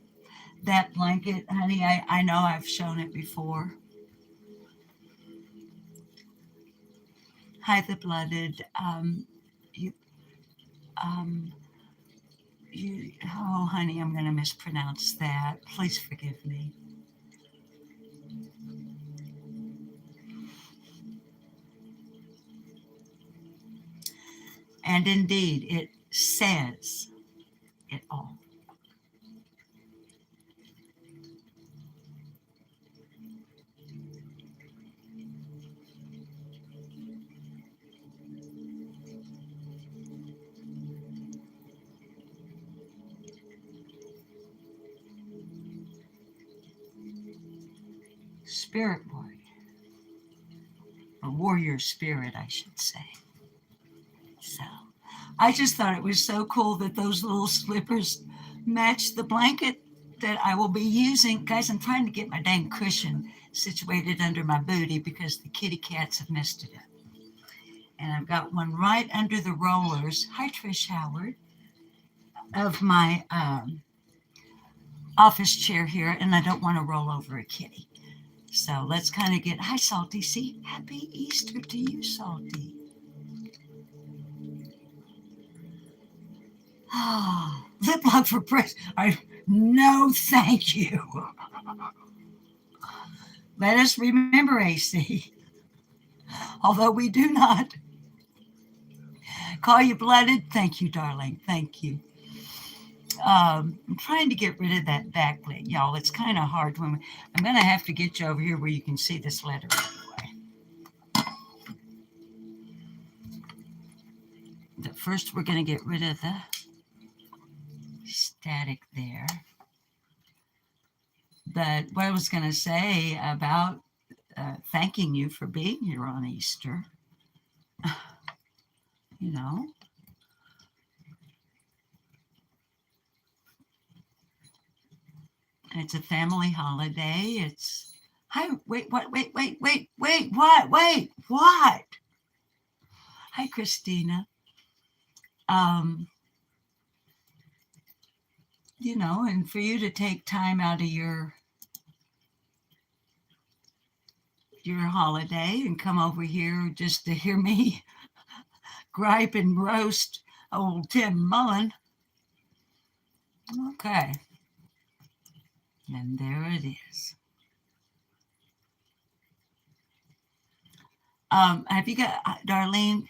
That blanket, honey, I know I've shown it before. Hi, the blooded. Oh, honey, I'm going to mispronounce that. Please forgive me. And indeed, it says it all. Spirit warrior, or warrior spirit, I should say. So I just thought it was so cool that those little slippers match the blanket that I will be using. Guys, I'm trying to get my dang cushion situated under my booty because the kitty cats have messed it up. And I've got one right under the rollers. Hi, Trish Howard. Of my office chair here, and I don't want to roll over a kitty. So let's kind of get, hi, Salty. See, happy Easter to you, Salty. Oh, lip lock for press. No, thank you. Let us remember, AC, although we do not call you blooded. Thank you, darling. Thank you. I'm trying to get rid of that backlit, y'all. It's kind of hard when I'm going to have to get you over here where you can see this letter anyway. But first, we're going to get rid of the static there. But what I was going to say about thanking you for being here on Easter, you know, it's a family holiday. It's, hi, wait, what, wait, what, what? Hi, Christina. You know, and for you to take time out of your holiday and come over here just to hear me gripe and roast old Tim Mullen. Okay. And there it is. Have you got, Darlene,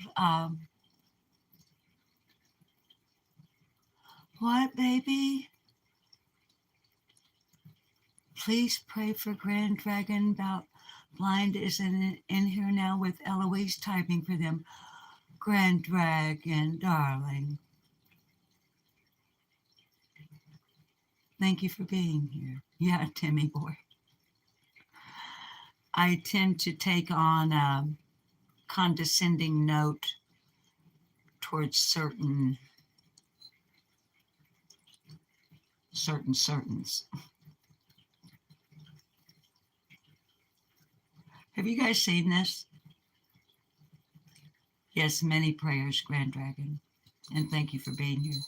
what, baby? Please pray for Grand Dragon. About Blind is in here now with Eloise typing for them. Grand Dragon, darling. Thank you for being here. Yeah, Timmy boy. I tend to take on a condescending note towards certains. Have you guys seen this? Yes, many prayers, Grand Dragon. And thank you for being here.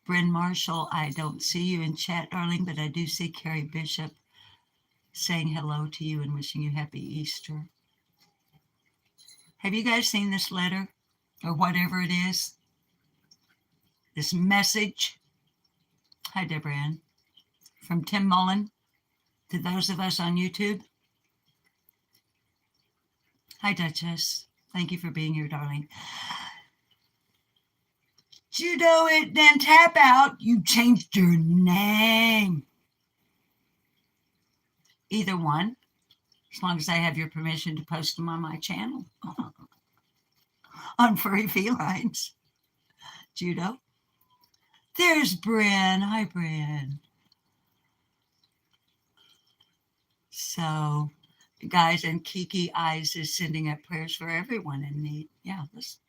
Bryn Marshall, I don't see you in chat, darling, but I do see Carrie Bishop saying hello to you and wishing you happy Easter. Have you guys seen this letter or whatever it is? This message? Hi, Deborah Ann. From Tim Mullen to those of us on YouTube. Hi, Duchess. Thank you for being here, darling. Judo it, then tap out. You changed your name. Either one, as long as I have your permission to post them on my channel. On Furry Felines. Judo. There's Bryn. Hi, Bryn. So, guys, and Kiki Eyes is sending up prayers for everyone in need. Yeah, listen.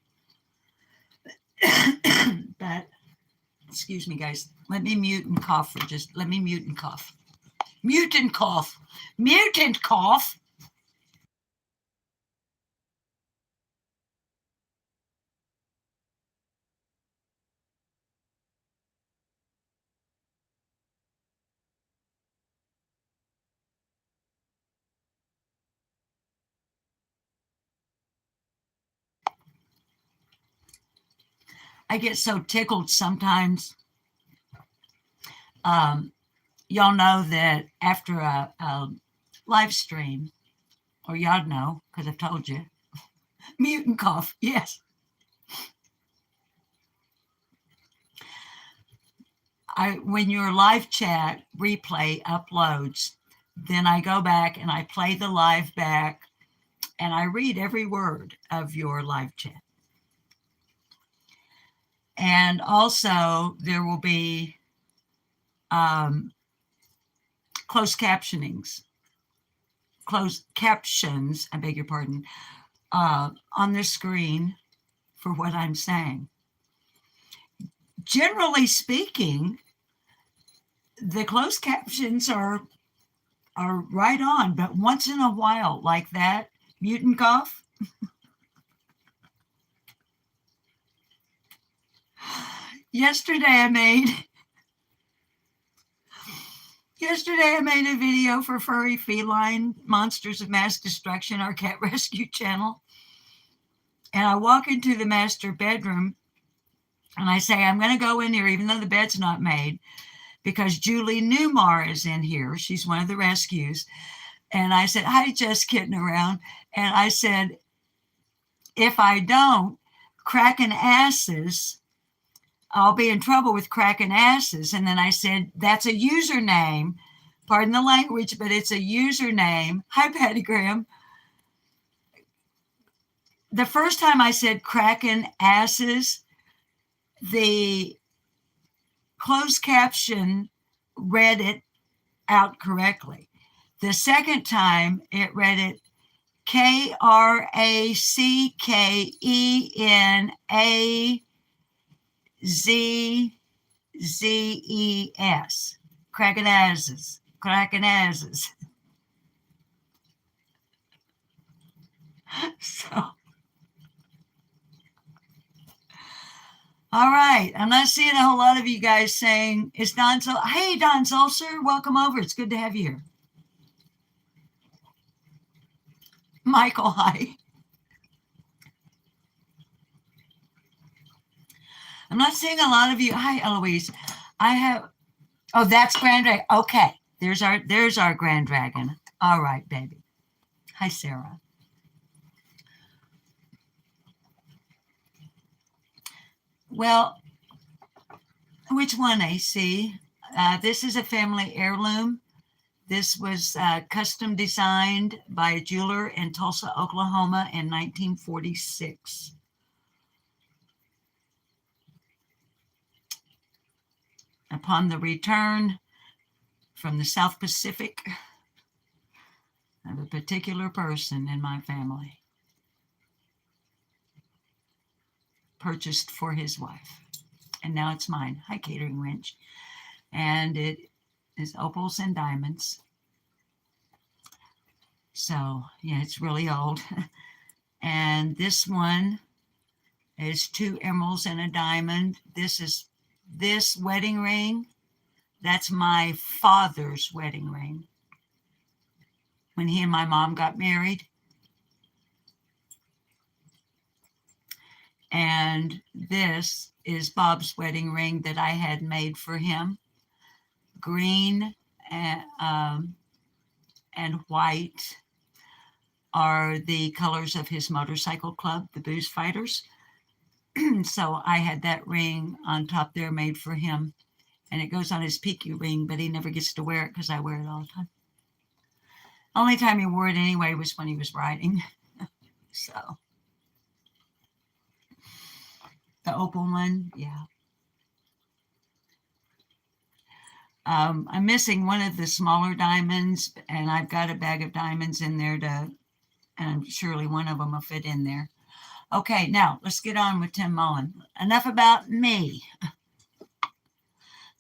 But, excuse me, guys. Let me mute and cough for just, let me mute and cough. Mute and cough. Mute and cough. I get so tickled sometimes. Y'all know that after a live stream, or y'all know, because I've told you, mute and cough, yes. When your live chat replay uploads, then I go back and I play the live back and I read every word of your live chat. And also there will be closed captions, I beg your pardon, on the screen for what I'm saying. Generally speaking, the closed captions are right on, but once in a while, like that, mute and cough. Yesterday I made a video for Furry Feline Monsters of Mass Destruction, our cat rescue channel. And I walk into the master bedroom and I say, I'm going to go in here, even though the bed's not made, because Julie Newmar is in here. She's one of the rescues. And I said, hi, just kidding around. And I said, if I don't, cracking asses, I'll be in trouble with cracking asses. And then I said, that's a username. Pardon the language, but it's a username. Hi, Patty Graham. The first time I said cracking asses, the closed caption read it out correctly. The second time it read it Krackenzes. Cracking asses. Cracking asses. So, all right. I'm not seeing a whole lot of you guys saying, it's Don Sol. Hey, Don Solser, welcome over. It's good to have you here. Michael, hi. I'm not seeing a lot of you. Hi, Eloise. I have, oh, that's Grand Dragon. Okay. There's our Grand Dragon. All right, baby. Hi, Sarah. Well, which one, AC? This is a family heirloom. This was custom designed by a jeweler in Tulsa, Oklahoma in 1946. Upon the return from the South Pacific of a particular person in my family, purchased for his wife. And now it's mine. Hi, Catering Wrench. And it is opals and diamonds. So, yeah, it's really old. And this one is 2 emeralds and a diamond. This wedding ring. That's my father's wedding ring when he and my mom got married. And this is Bob's wedding ring that I had made for him. Green and white are the colors of his motorcycle club, the Booze Fighters. So I had that ring on top there made for him. And it goes on his pinky ring, but he never gets to wear it because I wear it all the time. Only time he wore it anyway was when he was riding. So the opal one, yeah. I'm missing one of the smaller diamonds, and I've got a bag of diamonds in there and surely one of them will fit in there. Okay, now let's get on with Tim Mullen. Enough about me.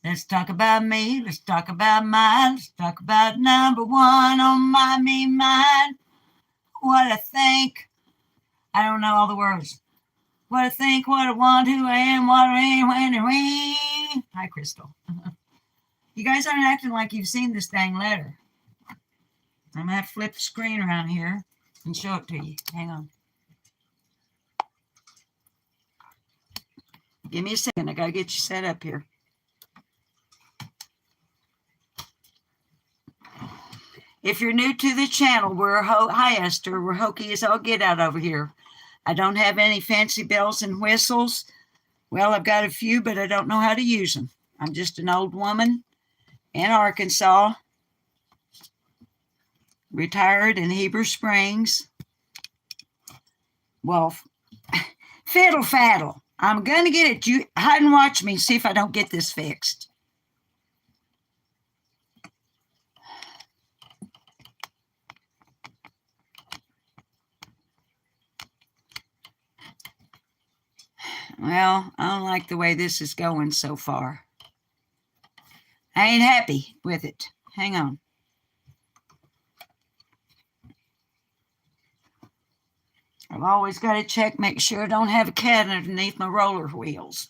Let's talk about me. Let's talk about mine. Let's talk about number one on my me mind. What I think. I don't know all the words. What I think, what I want, who I am, what I am, when and when. Hi, Crystal. You guys aren't acting like you've seen this dang letter. I'm going to have to flip the screen around here and show it to you. Hang on. Give me a second. I got to get you set up here. If you're new to the channel, hi Esther, we're hokey as all get out over here. I don't have any fancy bells and whistles. Well, I've got a few, but I don't know how to use them. I'm just an old woman in Arkansas, retired in Heber Springs. Well, fiddle faddle. I'm going to get it. You hide and watch me, see if I don't get this fixed. Well, I don't like the way this is going so far. I ain't happy with it. Hang on. I've always got to check, make sure I don't have a cat underneath my roller wheels.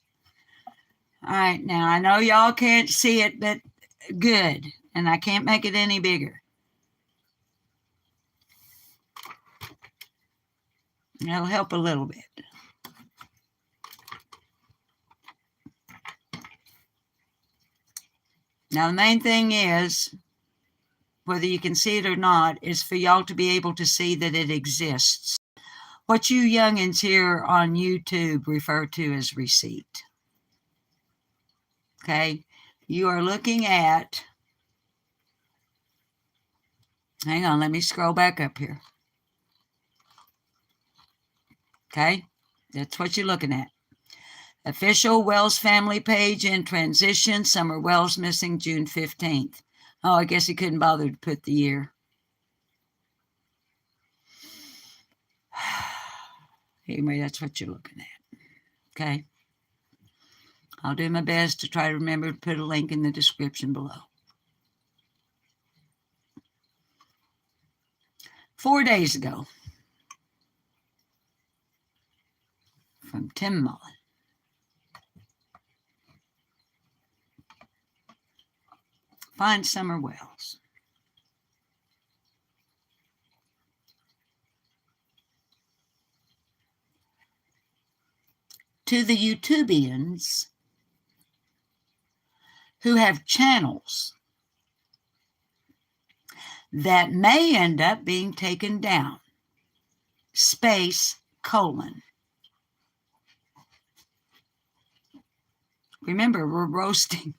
All right, now I know y'all can't see it, but good. And I can't make it any bigger. That'll help a little bit. Now, the main thing is, whether you can see it or not, is for y'all to be able to see that it exists. What you youngins here on YouTube refer to as receipt. Okay? You are looking at, hang on, let me scroll back up here. Okay? That's what you're looking at. Official Wells family page in transition. Summer Wells missing June 15th. Oh, I guess he couldn't bother to put the year. Anyway, that's what you're looking at. Okay? I'll do my best to try to remember to put a link in the description below. 4 days ago, from Tim Mullen. Find Summer Wells. To the Youtubians who have channels that may end up being taken down, space, colon. Remember, we're roasting.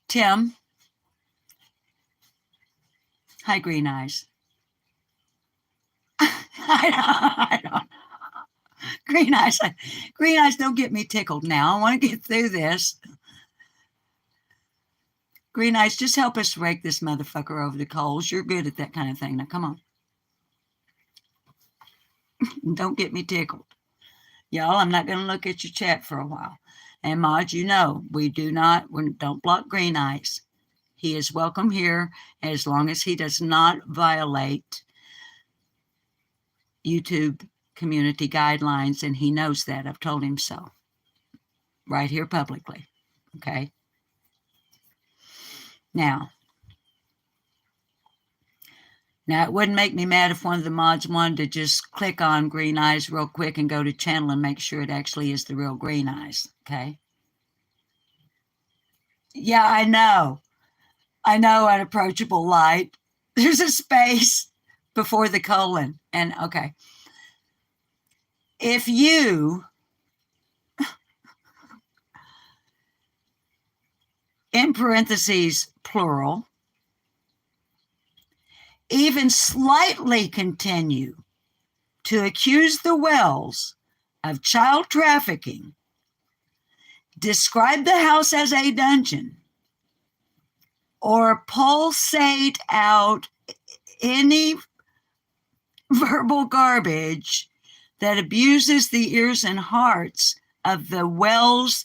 Tim. Hi, Green Eyes. I don't. Green Eyes, don't get me tickled now. I want to get through this. Green Eyes, just help us rake this motherfucker over the coals. You're good at that kind of thing. Now, come on. Don't get me tickled. Y'all, I'm not going to look at your chat for a while. And Mod, you know, we don't block Green Eyes. He is welcome here as long as he does not violate YouTube community guidelines, and he knows that. I've told him so. Right here publicly. Okay? Now, it wouldn't make me mad if one of the mods wanted to just click on Green Eyes real quick and go to channel and make sure it actually is the real Green Eyes. Okay? Yeah, I know. Unapproachable light. There's a space before the colon. And okay. If you, in parentheses, plural, even slightly continue to accuse the Wells of child trafficking, describe the house as a dungeon, or pulsate out any verbal garbage that abuses the ears and hearts of the Wells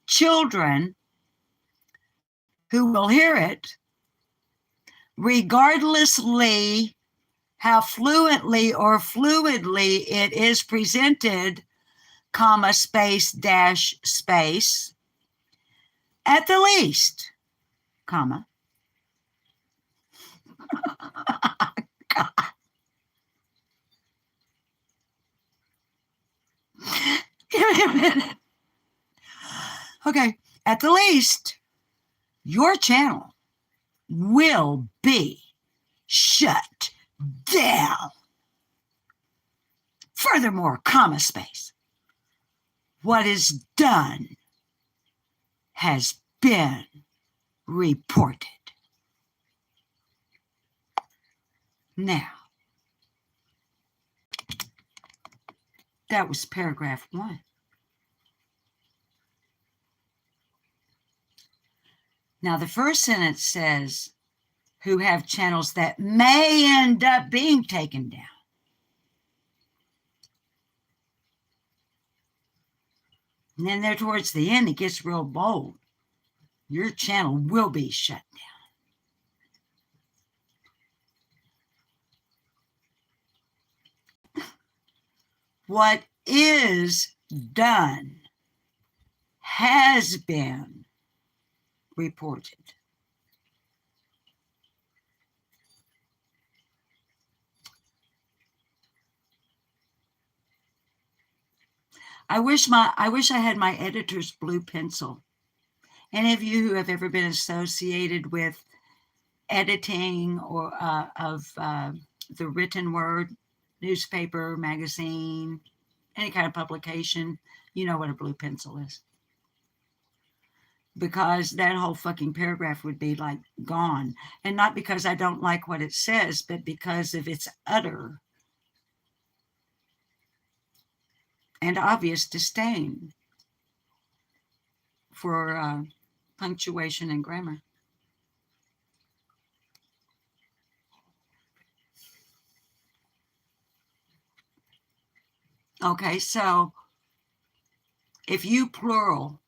children who will hear it, regardlessly how fluently or fluidly it is presented, comma, space, dash, space, at the least, comma. God. Give me a minute. Okay, at the least, your channel will be shut down. Furthermore, comma, space, what is done has been reported. Now, that was paragraph 1. Now, the first sentence says, who have channels that may end up being taken down. And then there towards the end, it gets real bold. Your channel will be shut down. What is done has been reported. I wish I had my editor's blue pencil. Any of you who have ever been associated with editing or of the written word, newspaper, magazine, any kind of publication, you know what a blue pencil is. Because that whole fucking paragraph would be like gone. And not because I don't like what it says, but because of its utter and obvious disdain for punctuation and grammar. Okay, so if you plural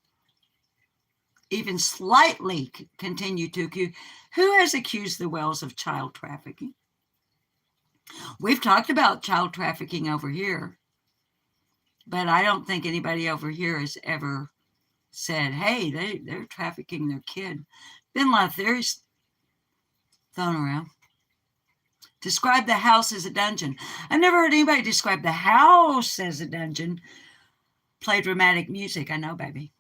even slightly continue to accuse, who has accused the Wells of child trafficking? We've talked about child trafficking over here, but I don't think anybody over here has ever said, hey, they're trafficking their kid. Been a lot of theories thrown around. Describe the house as a dungeon. I've never heard anybody describe the house as a dungeon. Play dramatic music, I know, baby.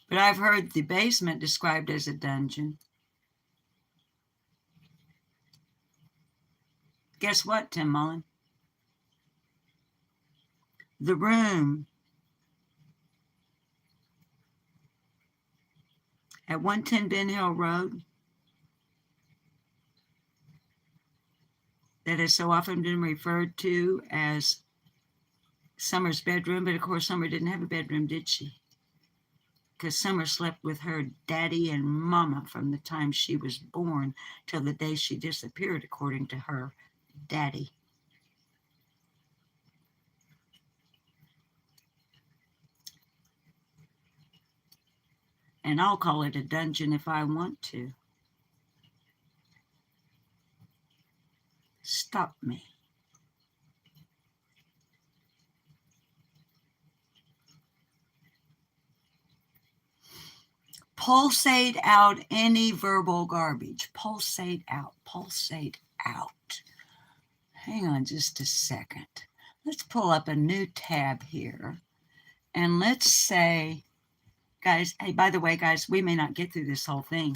But I've heard the basement described as a dungeon. Guess what, Tim Mullen? The room at 110 Ben Hill Road that has so often been referred to as Summer's bedroom, but of course Summer didn't have a bedroom, did she? Because Summer slept with her daddy and mama from the time she was born till the day she disappeared, according to her daddy. And I'll call it a dungeon if I want to. Stop me. Pulsate out any verbal garbage. Pulsate out. Pulsate out. Hang on just a second. Let's pull up a new tab here. And let's say, guys, hey, by the way, guys, we may not get through this whole thing.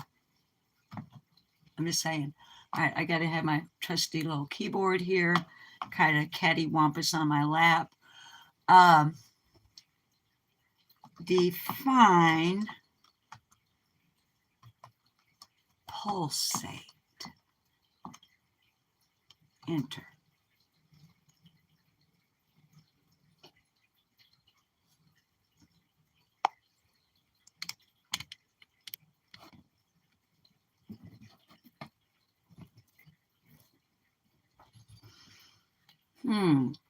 I'm just saying. All right, I got to have my trusty little keyboard here, kind of cattywampus on my lap. Define pulsate. Enter.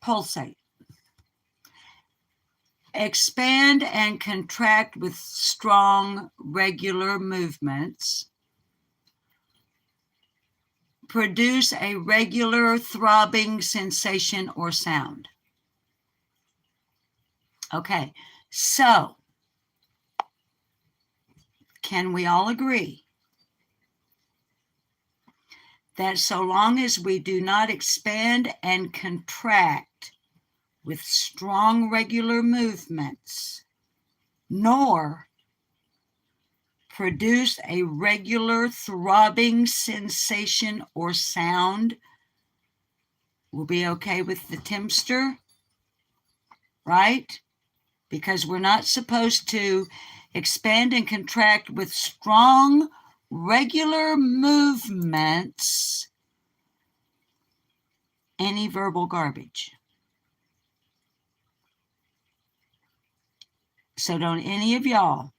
Pulsate. Expand and contract with strong, regular movements. Produce a regular throbbing sensation or sound. Okay, so can we all agree that so long as we do not expand and contract with strong regular movements, nor produce a regular throbbing sensation or sound, we'll be okay with the Timster, right? Because we're not supposed to expand and contract with strong regular movements any verbal garbage. So don't any of y'all,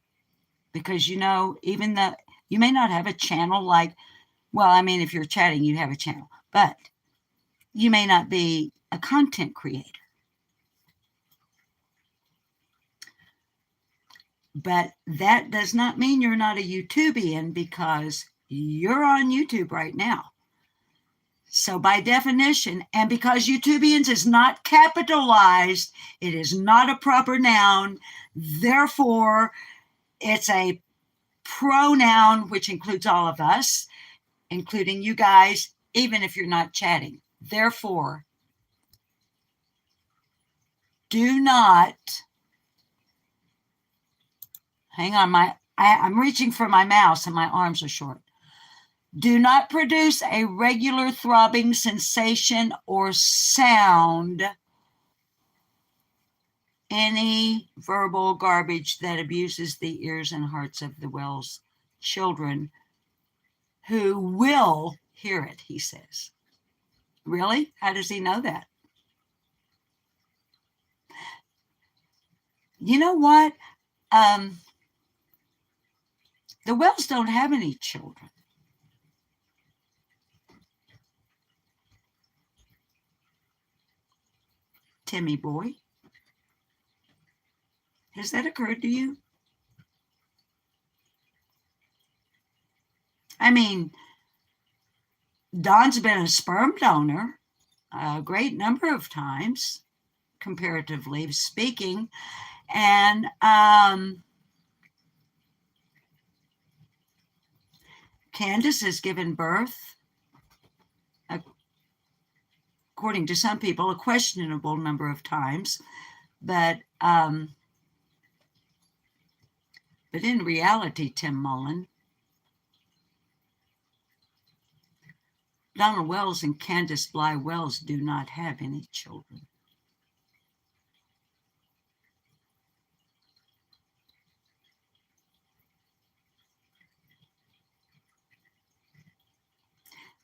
because you know, even though you may not have a channel like, well, I mean, if you're chatting, you have a channel, but you may not be a content creator. But that does not mean you're not a Youtubian, because you're on YouTube right now. So by definition, and because Youtubians is not capitalized, it is not a proper noun. Therefore, it's a pronoun, which includes all of us, including you guys, even if you're not chatting. Therefore, Do not, hang on, I'm reaching for my mouse and my arms are short. Do not produce a regular throbbing sensation or sound any verbal garbage that abuses the ears and hearts of the Wells children who will hear it, he says. Really? How does he know that? You know what? The Wells don't have any children. Timmy boy. Has that occurred to you? I mean, Don's been a sperm donor a great number of times, comparatively speaking, and Candace has given birth, according to some people, a questionable number of times, but in reality, Tim Mullen, Donald Wells and Candace Bly Wells do not have any children.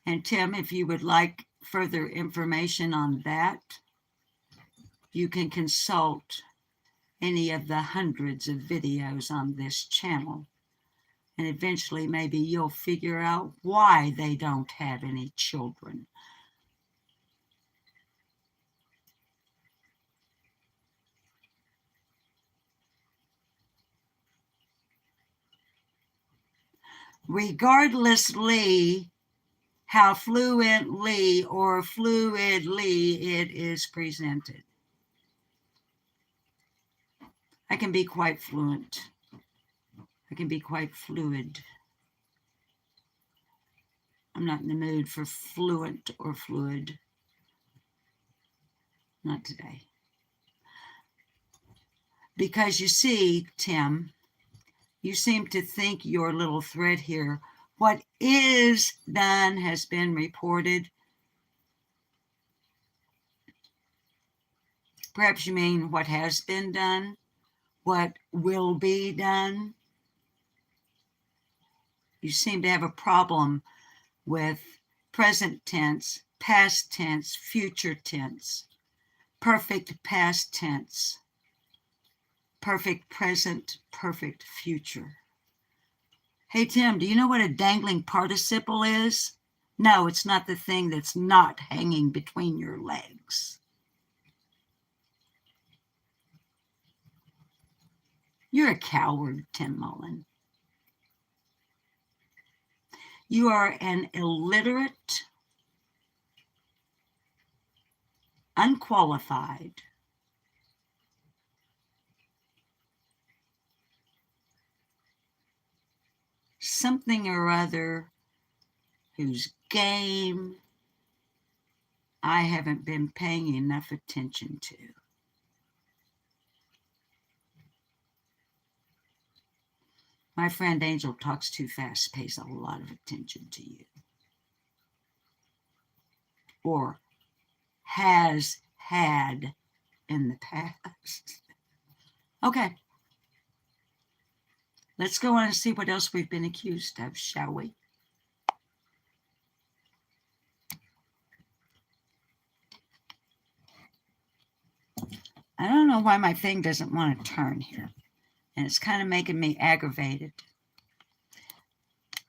And Tim, if you would like further information on that, you can consult any of the hundreds of videos on this channel. And eventually maybe you'll figure out why they don't have any children. Regardlessly how fluently or fluidly it is presented. I can be quite fluent. I can be quite fluid. I'm not in the mood for fluent or fluid. Not today. Because you see, Tim, you seem to think your little thread here, what is done has been reported. Perhaps you mean what has been done, what will be done. You seem to have a problem with present tense, past tense, future tense, perfect past tense, perfect present, perfect future. Hey, Tim, do you know what a dangling participle is? No, it's not the thing that's not hanging between your legs. You're a coward, Tim Mullen. You are an illiterate, unqualified, something or other whose game I haven't been paying enough attention to. My friend Angel talks too fast, pays a lot of attention to you. Or has had in the past. Okay. Let's go on and see what else we've been accused of, shall we? I don't know why my thing doesn't want to turn here. And it's kind of making me aggravated.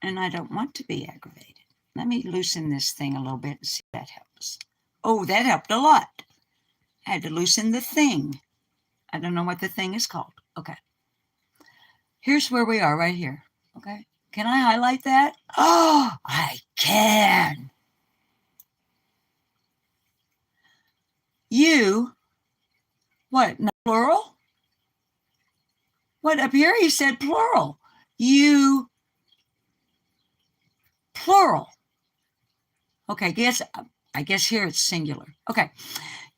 And I don't want to be aggravated. Let me loosen this thing a little bit and see if that helps. Oh, that helped a lot. I had to loosen the thing. I don't know what the thing is called. Okay. Here's where we are right here. Okay. Can I highlight that? Oh, I can. You, what, no plural? What, up here he said plural. You, plural. Okay, I guess here it's singular. Okay.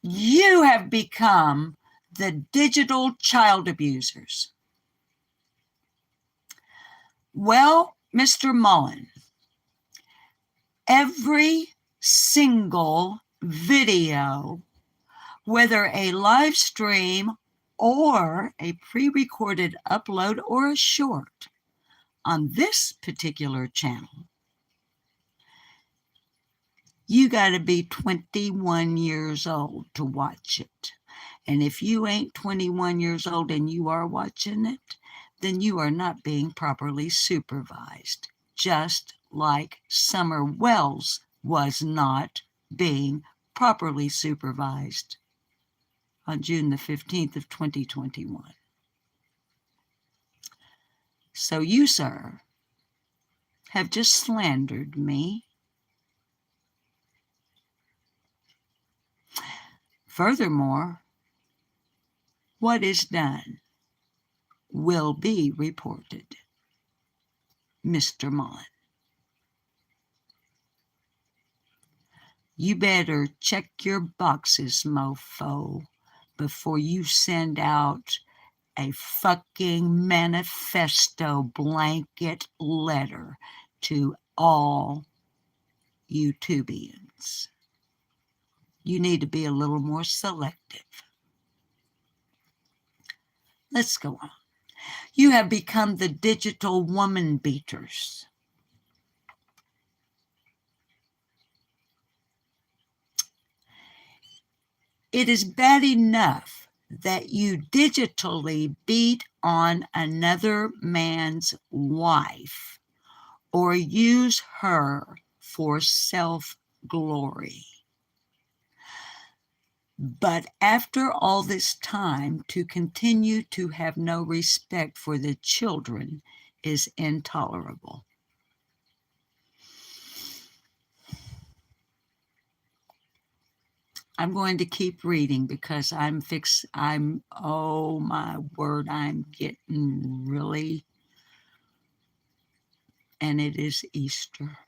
You have become the digital child abusers. Well, Mr. Mullen, every single video, whether a live stream or a pre-recorded upload or a short on this particular channel, you got to be 21 years old to watch it. And if you ain't 21 years old and you are watching it, then you are not being properly supervised, just like Summer Wells was not being properly supervised on June the 15th of 2021. So you, sir, have just slandered me. Furthermore, what is done will be reported, Mr. Mullen. You better check your boxes, mofo, before you send out a fucking manifesto blanket letter to all Youtubians. You need to be a little more selective. Let's go on. You have become the digital woman beaters. It is bad enough that you digitally beat on another man's wife or use her for self-glory. But after all this time, to continue to have no respect for the children is intolerable. I'm going to keep reading because oh my word, I'm getting really, and it is Easter.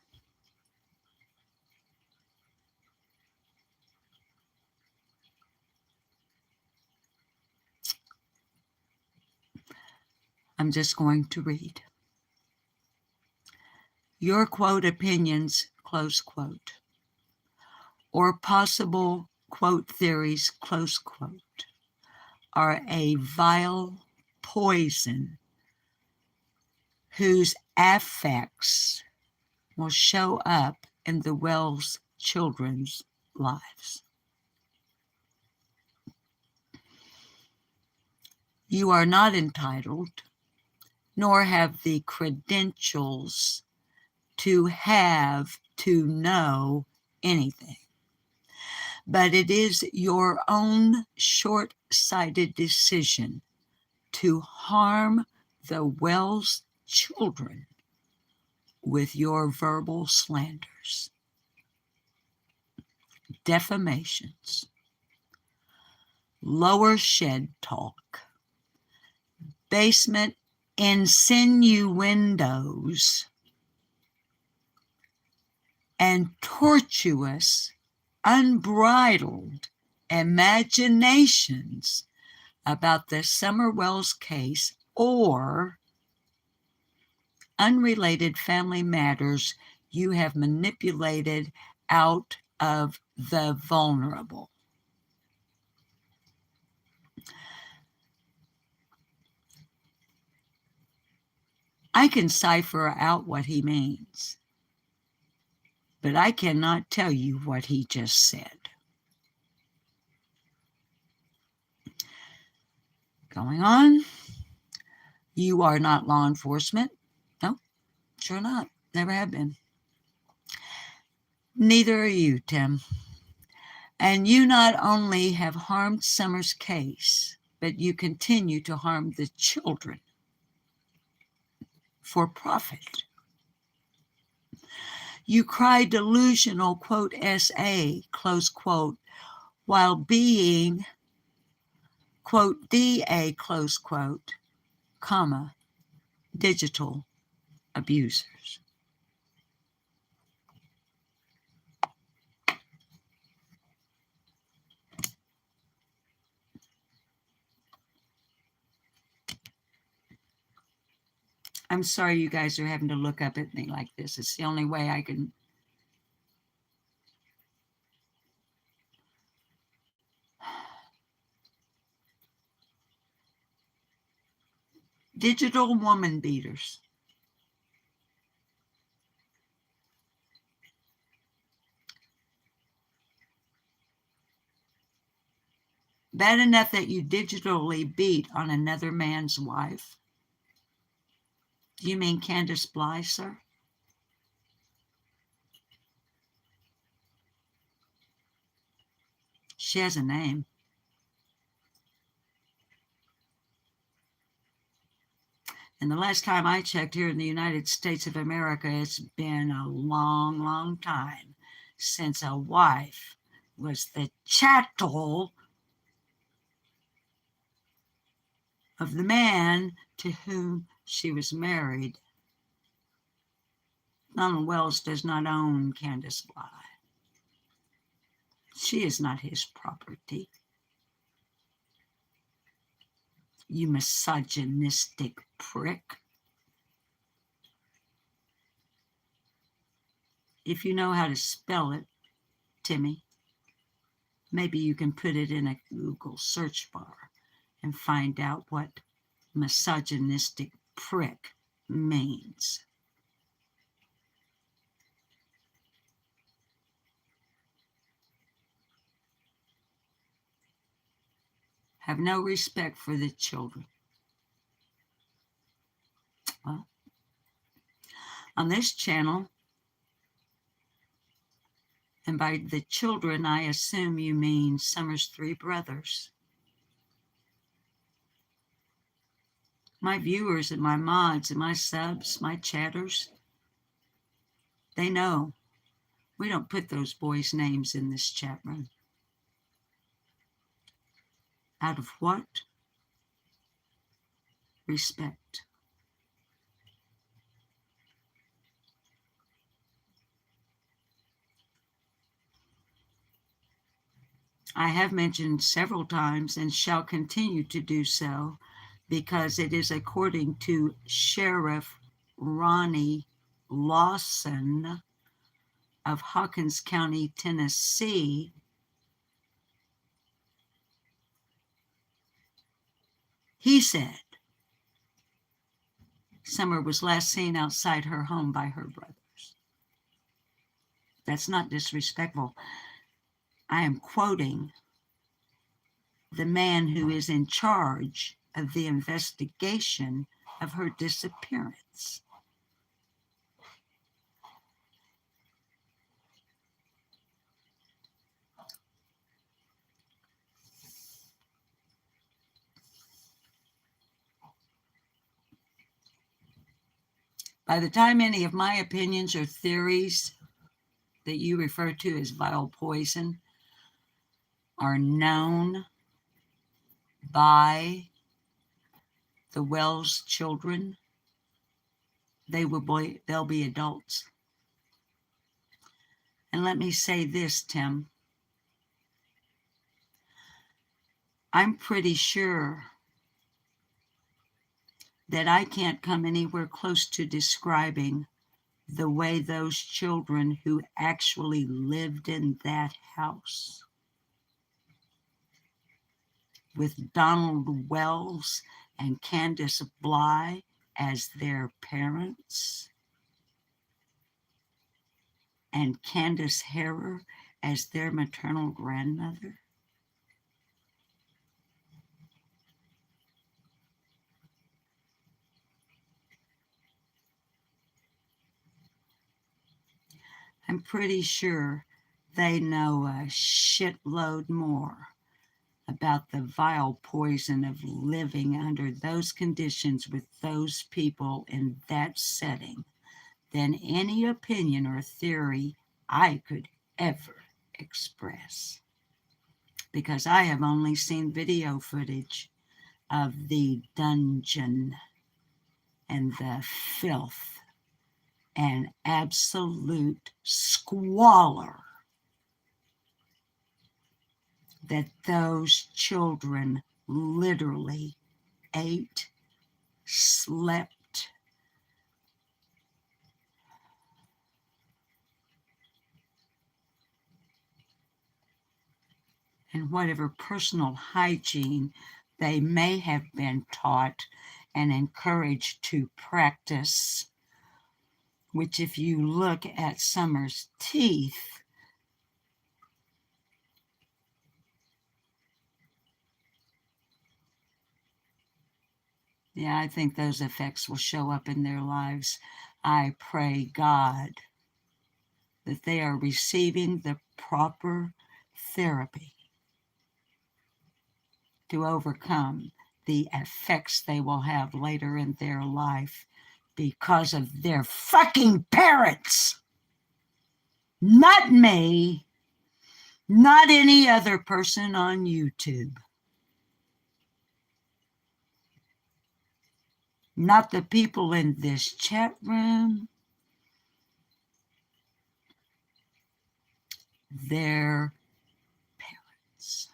I'm just going to read. Your quote opinions, close quote, or possible quote theories, close quote, are a vile poison whose effects will show up in the Wells children's lives. You are not entitled, nor have the credentials to have to know anything. But it is your own short-sighted decision to harm the Wells children with your verbal slanders, defamations, lower shed talk, basement insinuendos, and tortuous, unbridled imaginations about the Summer Wells case or unrelated family matters you have manipulated out of the vulnerable. I can cipher out what he means, but I cannot tell you what he just said. Going on. You are not law enforcement. No, sure not. Never have been. Neither are you, Tim. And you not only have harmed Summer's case, but you continue to harm the children for profit. You cry delusional, quote, SA, close quote, while being, quote, DA, close quote, comma, digital abusers. I'm sorry you guys are having to look up at me like this. It's the only way I can. Digital woman beaters. Bad enough that you digitally beat on another man's wife? Do you mean Candace Bly, sir? She has a name. And the last time I checked here in the United States of America, it's been a long, long time since a wife was the chattel of the man to whom she was married. Donald Wells does not own Candace Bly. She is not his property. You misogynistic prick. If you know how to spell it, Timmy, maybe you can put it in a Google search bar and find out what misogynistic prick means. Have no respect for the children. Well, on this channel, and by the children, I assume you mean Summer's three brothers. My viewers and my mods and my subs, my chatters, they know we don't put those boys' names in this chat room. Out of what? Respect. I have mentioned several times and shall continue to do so because it is according to Sheriff Ronnie Lawson of Hawkins County, Tennessee. He said Summer was last seen outside her home by her brothers. That's not disrespectful. I am quoting the man who is in charge of the investigation of her disappearance. By the time any of my opinions or theories that you refer to as vile poison are known by the Wells children, they'll be adults. And let me say this, Tim. I'm pretty sure that I can't come anywhere close to describing the way those children who actually lived in that house with Donald Wells and Candace Bly as their parents and Candace Harrer as their maternal grandmother. I'm pretty sure they know a shitload more about the vile poison of living under those conditions with those people in that setting than any opinion or theory I could ever express. Because I have only seen video footage of the dungeon and the filth and absolute squalor that those children literally ate, slept, and whatever personal hygiene they may have been taught and encouraged to practice, which if you look at Summer's teeth, yeah, I think those effects will show up in their lives. I pray God that they are receiving the proper therapy to overcome the effects they will have later in their life because of their fucking parents. Not me, not any other person on YouTube, not the people in this chat room, their parents.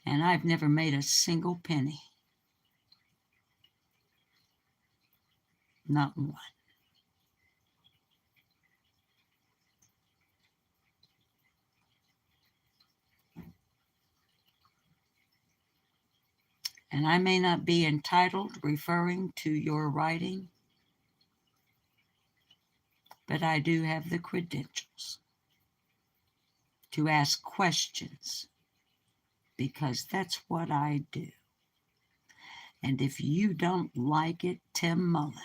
And I've never made a single penny. Not one. And I may not be entitled referring to your writing, but I do have the credentials to ask questions because that's what I do. And if you don't like it, Tim Mullen,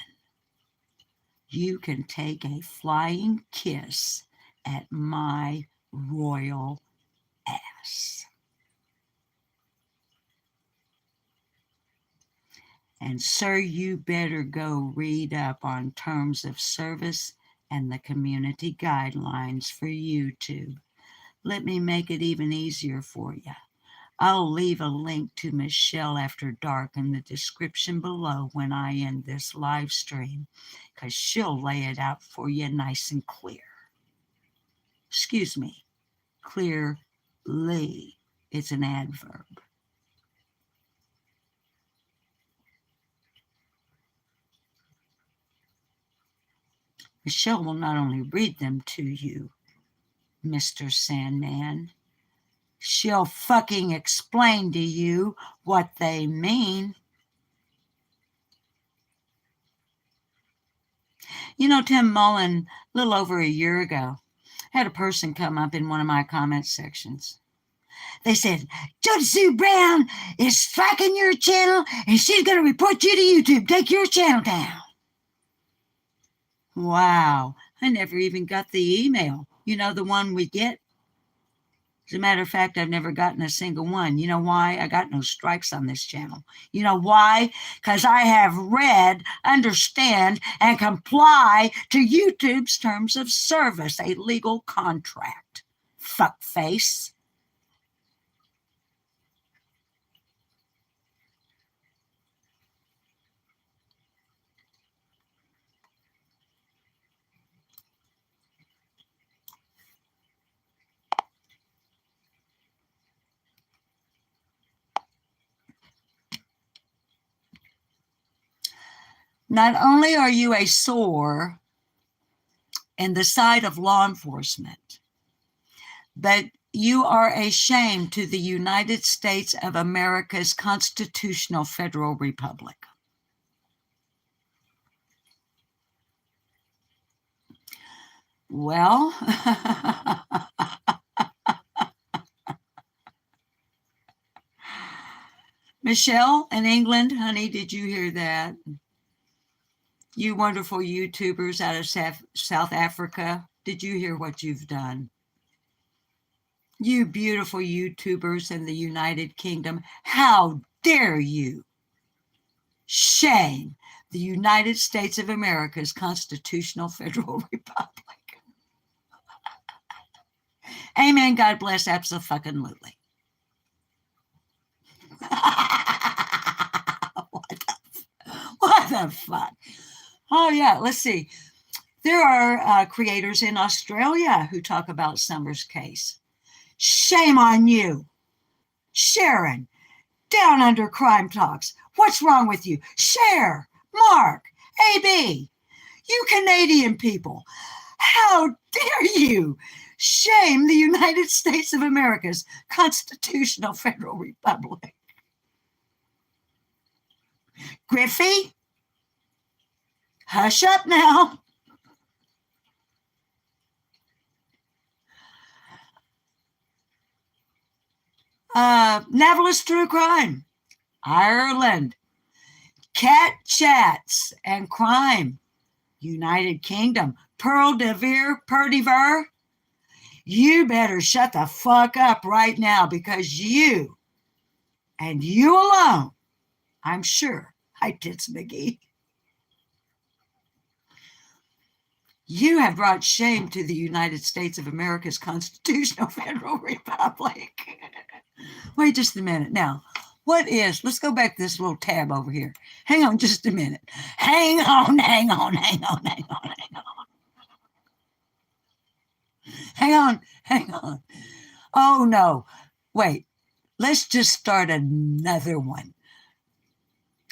you can take a flying kiss at my royal ass. And sir, you better go read up on terms of service and the community guidelines for YouTube. Let me make it even easier for you. I'll leave a link to Michelle After Dark in the description below when I end this live stream, because she'll lay it out for you nice and clear. Excuse me, clearly. It's an adverb. Michelle will not only read them to you, Mr. Sandman, she'll fucking explain to you what they mean. You know, Tim Mullen, a little over a year ago, had a person come up in one of my comment sections. They said, Judge Sue Brown is striking your channel and she's going to report you to YouTube. Take your channel down. Wow. I never even got the email. You know, the one we get. As a matter of fact, I've never gotten a single one. You know why? I got no strikes on this channel. You know why? Because I have read, understand, and comply to YouTube's terms of service, a legal contract. Fuckface. Not only are you a sore in the side of law enforcement, but you are a shame to the United States of America's constitutional federal republic. Well, Michelle in England, honey, did you hear that? You wonderful YouTubers out of South Africa, did you hear what you've done? You beautiful YouTubers in the United Kingdom, how dare you? Shame the United States of America's constitutional federal republic. Amen. God bless. Abso-fucking-lutely. What the fuck? Oh, yeah. Let's see. There are creators in Australia who talk about Summer's case. Shame on you. Sharon, Down Under Crime Talks. What's wrong with you? Share. Mark, AB. You Canadian people, how dare you shame the United States of America's constitutional federal republic? Griffey, hush up now. Novelist True Crime, Ireland. Cat Chats and Crime, United Kingdom. Pearl Devere, Perdiver, you better shut the fuck up right now, because you, and you alone, I'm sure, hi Tits McGee, you have brought shame to the United States of America's constitutional federal republic. Wait just a minute. Now, let's go back to this little tab over here. Hang on just a minute. Hang on. Hang on. Oh, no. Wait. Let's just start another one.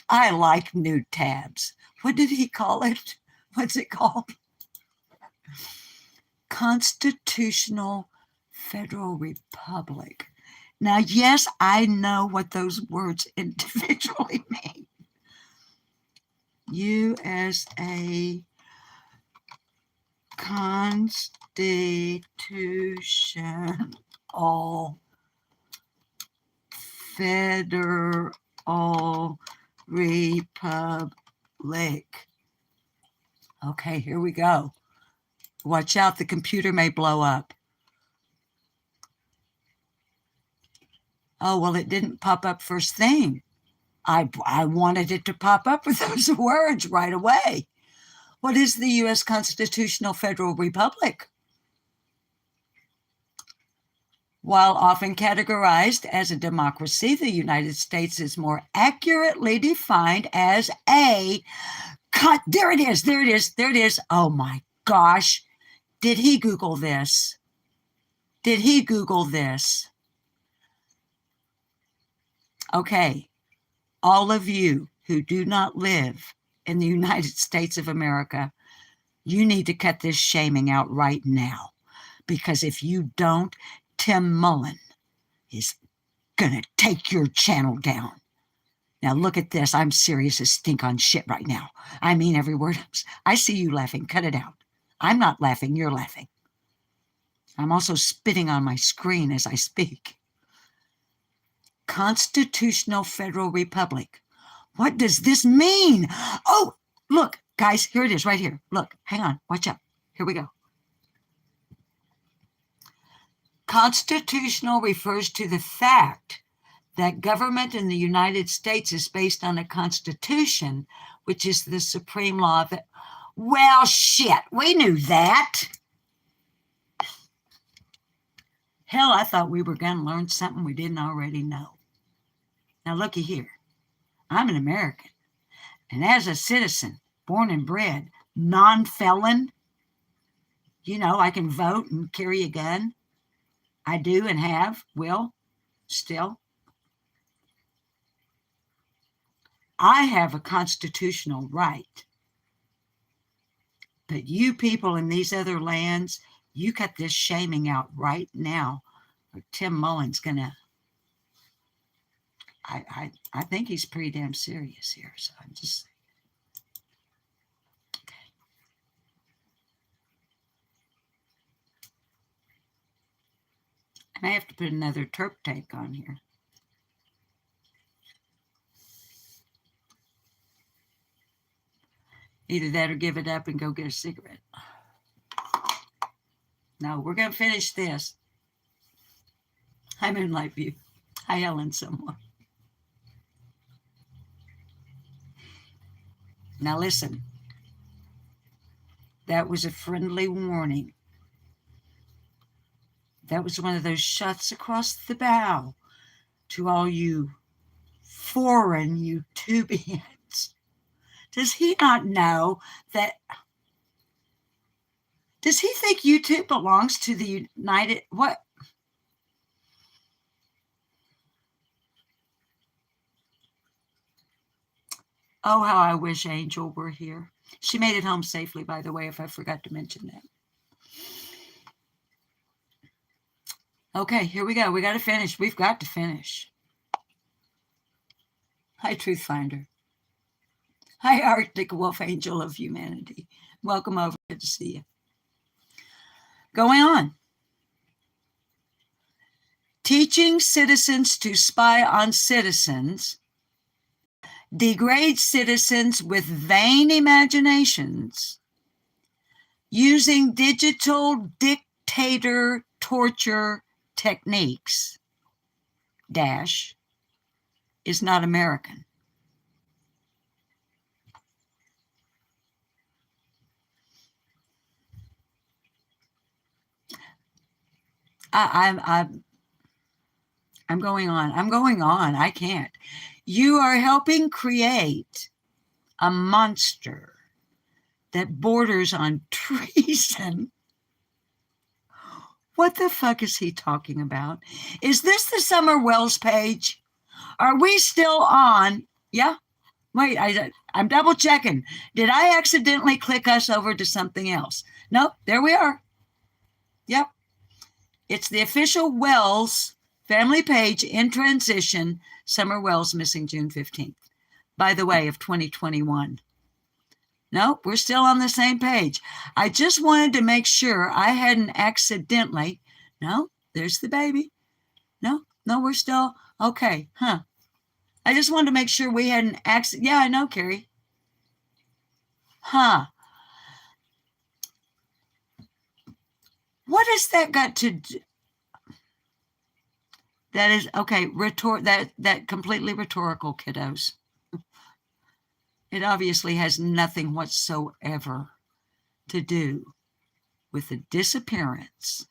I like new tabs. What did he call it? What's it called? Constitutional Federal Republic. Now, yes, I know what those words individually mean. USA Constitutional Federal Republic. Okay, here we go. Watch out, the computer may blow up. Oh, well, it didn't pop up first thing. I wanted it to pop up with those words right away. What is the U.S. Constitutional Federal Republic? While often categorized as a democracy, the United States is more accurately defined as a... There it is. Oh, my gosh. Did he Google this? Okay. All of you who do not live in the United States of America, you need to cut this shaming out right now. Because if you don't, Tim Mullen is going to take your channel down. Now look at this. I'm serious as stink on shit right now. I mean every word. I see you laughing. Cut it out. I'm not laughing. You're laughing. I'm also spitting on my screen as I speak. Constitutional Federal Republic. What does this mean? Oh, look, guys, here it is right here. Look, hang on, watch out. Here we go. Constitutional refers to the fact that government in the United States is based on a constitution, which is the supreme law of it. Well, shit, we knew that. Hell, I thought we were going to learn something we didn't already know. Now, looky here. I'm an American, and as a citizen, born and bred, non-felon, you know, I can vote and carry a gun. I do and have, will, still. I have a constitutional right. But you people in these other lands, you cut this shaming out right now, or Tim Mullen's gonna... I think he's pretty damn serious here, so I'm just... Okay. I may have to put another Terp tank on here. Either that or give it up and go get a cigarette. No, we're going to finish this. Hi, Moonlight View. Hi, Ellen, someone. Now listen. That was a friendly warning. That was one of those shots across the bow to all you foreign Youtubians. Does he not know that? Does he think YouTube belongs to the United? What? Oh, how I wish Angel were here. She made it home safely, by the way, if I forgot to mention that. Okay, here we go. We got to finish. We've got to finish. Hi, Truth Finder. Hi, Arctic Wolf Angel of Humanity. Welcome over. Good to see you. Going on. Teaching citizens to spy on citizens degrades citizens with vain imaginations using digital dictator torture techniques, dash, is not American. I'm going on. I'm going on. I can't. You are helping create a monster that borders on treason. What the fuck is he talking about? Is this the Summer Wells page? Are we still on? Yeah. Wait, I'm double checking. Did I accidentally click us over to something else? Nope, there we are. Yep. It's the official Wells family page in transition. Summer Wells missing June 15th. By the way, of 2021. No, we're still on the same page. I just wanted to make sure I hadn't accidentally. No, there's the baby. No, we're still okay. Huh. I just wanted to make sure we hadn't accident. Yeah, I know, Carrie. Huh. What has that got to do? That is okay. That completely rhetorical, kiddos. It obviously has nothing whatsoever to do with the disappearance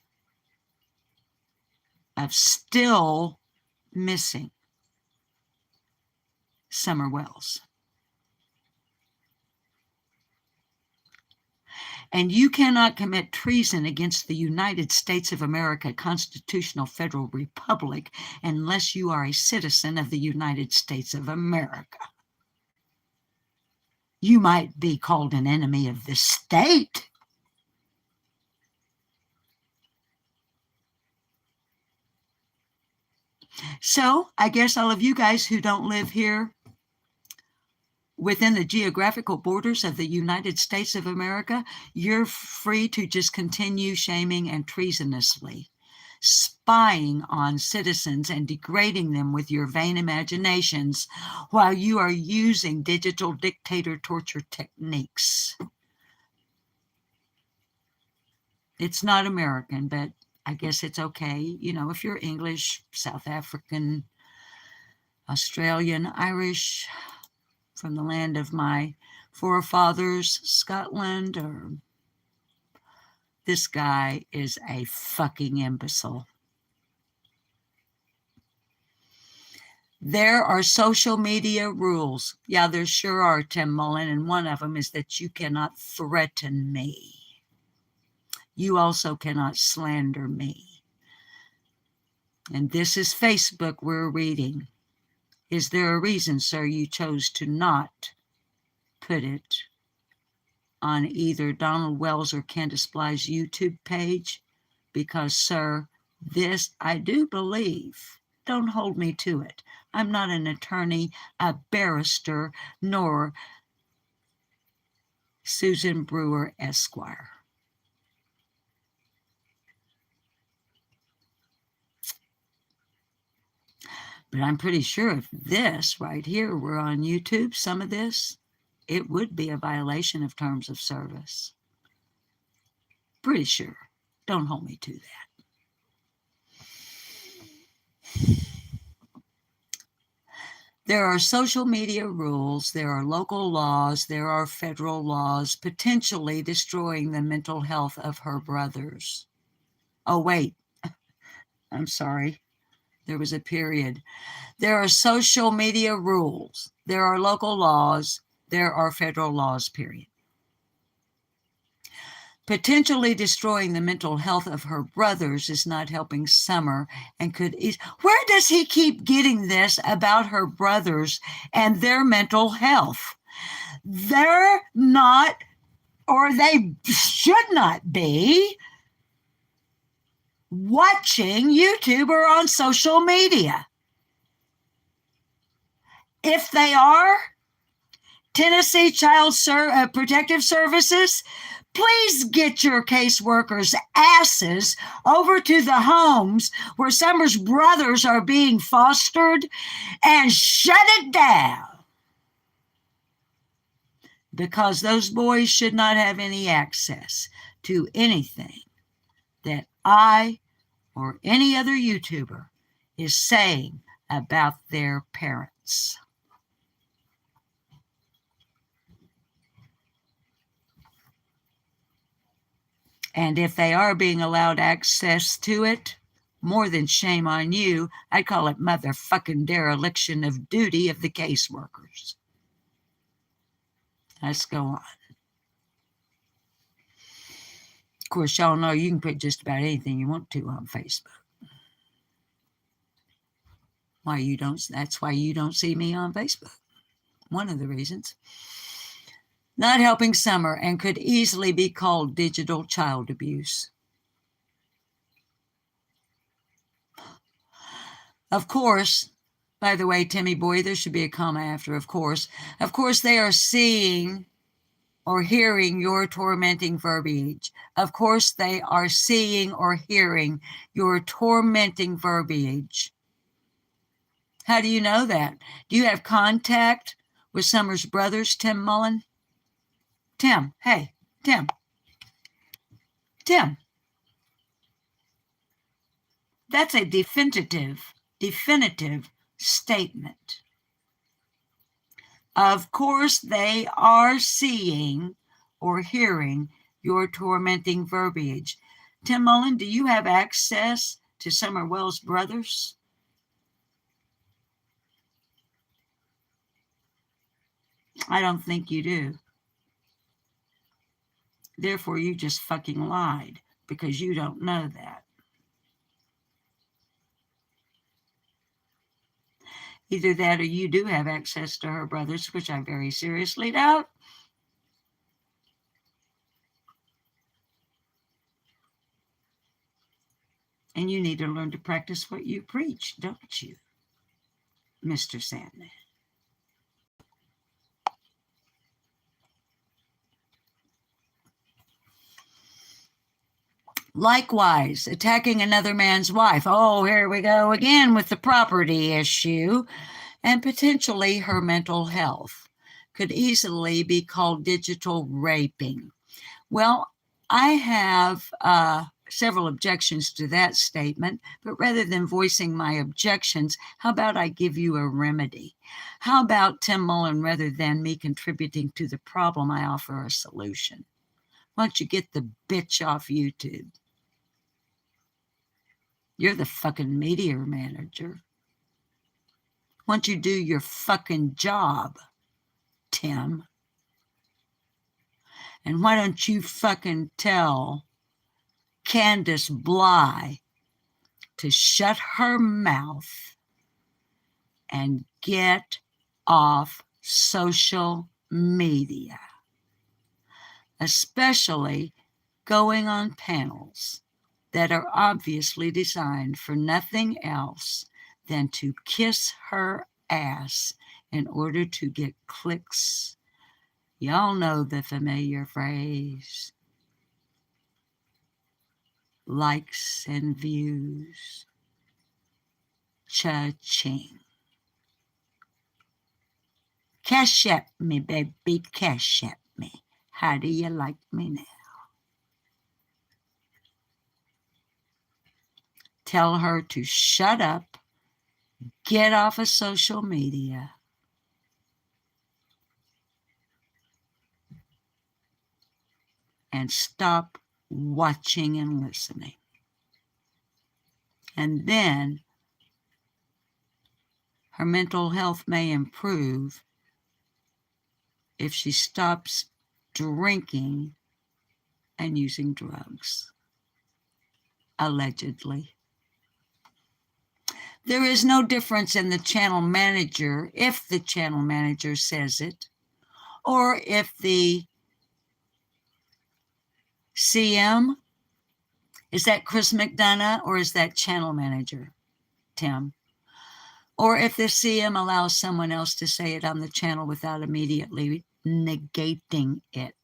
of still missing Summer Wells. And you cannot commit treason against the United States of America, constitutional federal republic, unless you are a citizen of the United States of America. You might be called an enemy of the state. So I guess all of you guys who don't live here within the geographical borders of the United States of America, you're free to just continue shaming and treasonously spying on citizens and degrading them with your vain imaginations while you are using digital dictator torture techniques. It's not American, but I guess it's okay. You know, if you're English, South African, Australian, Irish, from the land of my forefathers, Scotland, or this guy is a fucking imbecile. There are social media rules. Yeah, there sure are, Tim Mullen, and one of them is that you cannot threaten me. You also cannot slander me. And this is Facebook we're reading. Is there a reason, sir, you chose to not put it on either Donald Wells or Candace Bly's YouTube page? Because, sir, this, I do believe, don't hold me to it. I'm not an attorney, a barrister, nor Susan Brewer, Esquire. But I'm pretty sure if this right here were on YouTube, some of this, it would be a violation of terms of service. Pretty sure. Don't hold me to that. There are social media rules, there are local laws, there are federal laws potentially destroying the mental health of her brothers. Oh, wait. I'm sorry. There was a period. There are social media rules. There are local laws. There are federal laws, period. Potentially destroying the mental health of her brothers is not helping Summer and could ease. Where does he keep getting this about her brothers and their mental health? They're not, or they should not be, watching YouTube or on social media. If they are, Tennessee Child Protective Services, please get your caseworkers' asses over to the homes where Summer's brothers are being fostered and shut it down. Because those boys should not have any access to anything that I or any other YouTuber is saying about their parents. And if they are being allowed access to it, more than shame on you, I'd call it motherfucking dereliction of duty of the caseworkers. Let's go on. Of course, y'all know you can put just about anything you want to on Facebook. That's why you don't see me on Facebook. One of the reasons. Not helping Summer and could easily be called digital child abuse. Of course, by the way, Timmy boy, there should be a comma after of course. Of course, they are seeing or hearing your tormenting verbiage. Of course, they are seeing or hearing your tormenting verbiage. How do you know that? Do you have contact with Summer's brothers, Tim Mullen? Tim, hey, Tim. That's a definitive statement. Of course, they are seeing or hearing your tormenting verbiage. Tim Mullen, do you have access to Summer Wells' brothers? I don't think you do. Therefore, you just fucking lied because you don't know that. Either that or you do have access to her brothers, which I very seriously doubt. And you need to learn to practice what you preach, don't you, Mr. Sandman? Likewise, attacking another man's wife. Oh, here we go again with the property issue. And potentially her mental health could easily be called digital raping. Well, I have several objections to that statement, but rather than voicing my objections, how about I give you a remedy? How about, Tim Mullen, rather than me contributing to the problem, I offer a solution? Why don't you get the bitch off YouTube? You're the fucking media manager. Why don't you do your fucking job, Tim? And why don't you fucking tell Candace Bly to shut her mouth and get off social media, especially going on panels that are obviously designed for nothing else than to kiss her ass in order to get clicks. Y'all know the familiar phrase. Likes and views. Cha-ching. Cash at me, baby, cash at me. How do you like me now? Tell her to shut up, get off of social media, and stop watching and listening. And then her mental health may improve if she stops drinking and using drugs, allegedly. There is no difference in the channel manager, if the channel manager says it, Or if the CM, is that Chris McDonough or is that channel manager, Tim? Or if the CM allows someone else to say it on the channel without immediately negating it.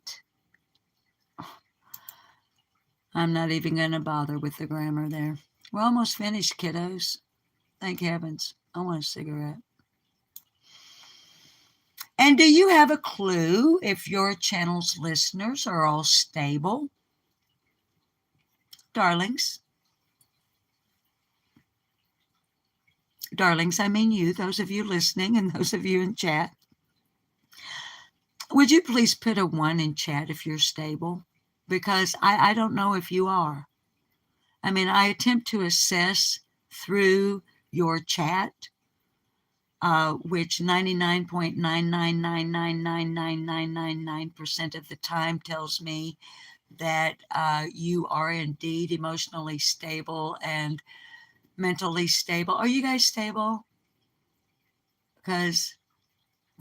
I'm not even going to bother with the grammar there. We're almost finished, kiddos. Thank heavens. I want a cigarette. And do you have a clue if your channel's listeners are all stable? Darlings. Darlings, I mean you, those of you listening and those of you in chat. Would you please put a 1 in chat if you're stable? Because I don't know if you are. I mean, I attempt to assess through your chat, which 99.9999999% of the time tells me that you are indeed emotionally stable and mentally stable. Are you guys stable? Because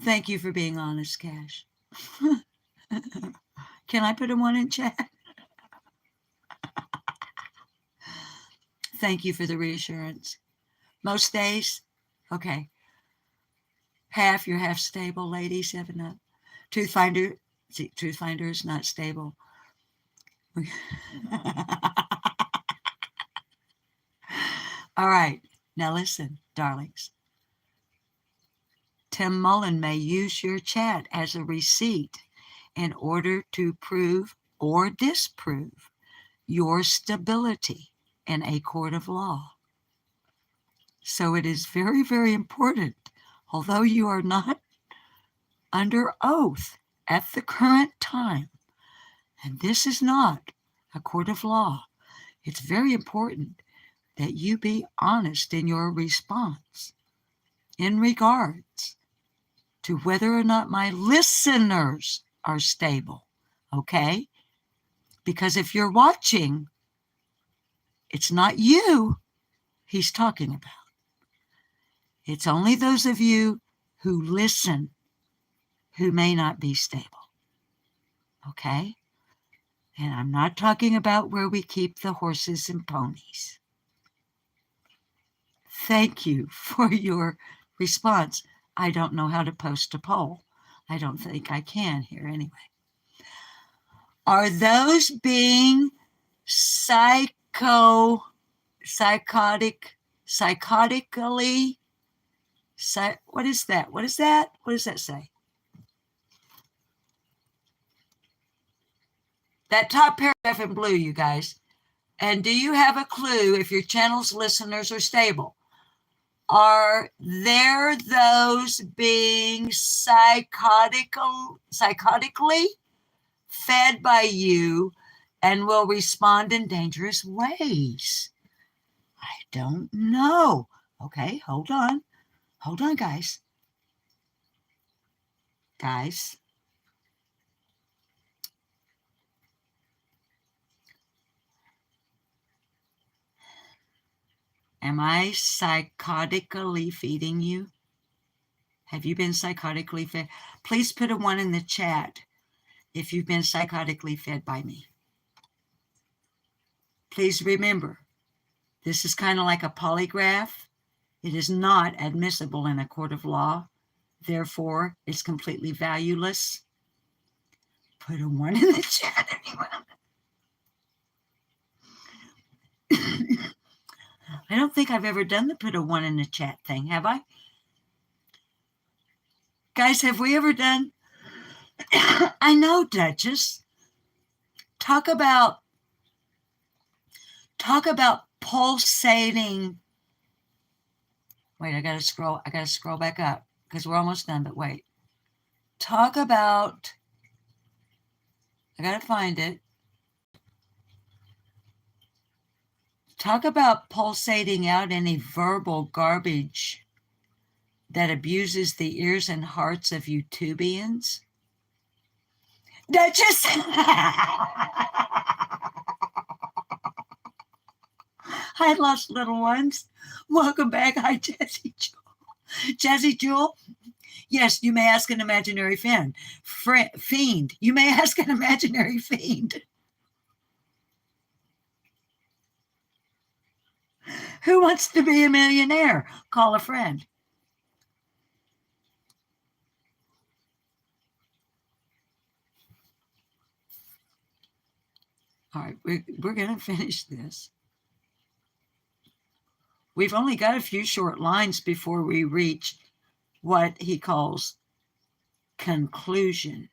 thank you for being honest, Cash. Can I put a 1 in chat? Thank you for the reassurance. Most days? Okay. Half, you're half stable, lady, 7 up. Truth Finder is not stable. All right. Now listen, darlings. Tim Mullen may use your chat as a receipt in order to prove or disprove your stability in a court of law. So it is very, very important, although you are not under oath at the current time, and this is not a court of law, it's very important that you be honest in your response in regards to whether or not my listeners are stable, okay? Because if you're watching, it's not you he's talking about. It's only those of you who listen who may not be stable, okay? And I'm not talking about where we keep the horses and ponies. Thank you for your response. I don't know how to post a poll. I don't think I can here anyway. Are those being psychotically, what is that? What is that? What does that say? That top paragraph in blue, you guys. And do you have a clue if your channel's listeners are stable? Are there those being psychotically fed by you and will respond in dangerous ways? I don't know. Okay, hold on. Hold on, guys. Guys. Am I psychotically feeding you? Have you been psychotically fed? Please put a 1 in the chat if you've been psychotically fed by me. Please remember, this is kind of like a polygraph. It is not admissible in a court of law. Therefore, it's completely valueless. Put a 1 in the chat, anyone. I don't think I've ever done the put a 1 in the chat thing, have I? Guys, have we ever done? I know, Duchess. Talk about pulsating. Wait, I gotta scroll back up because we're almost done, but wait. Talk about, I gotta find it. Talk about pulsating out any verbal garbage that abuses the ears and hearts of Youtubians. Duchess! Hi, lost little ones. Welcome back. Hi, Jazzy Jewel. Jazzy Jewel, Yes, you may ask an imaginary fiend. You may ask an imaginary fiend. Who wants to be a millionaire? Call a friend. All right, we're going to finish this. We've only got a few short lines before we reach what he calls conclusion.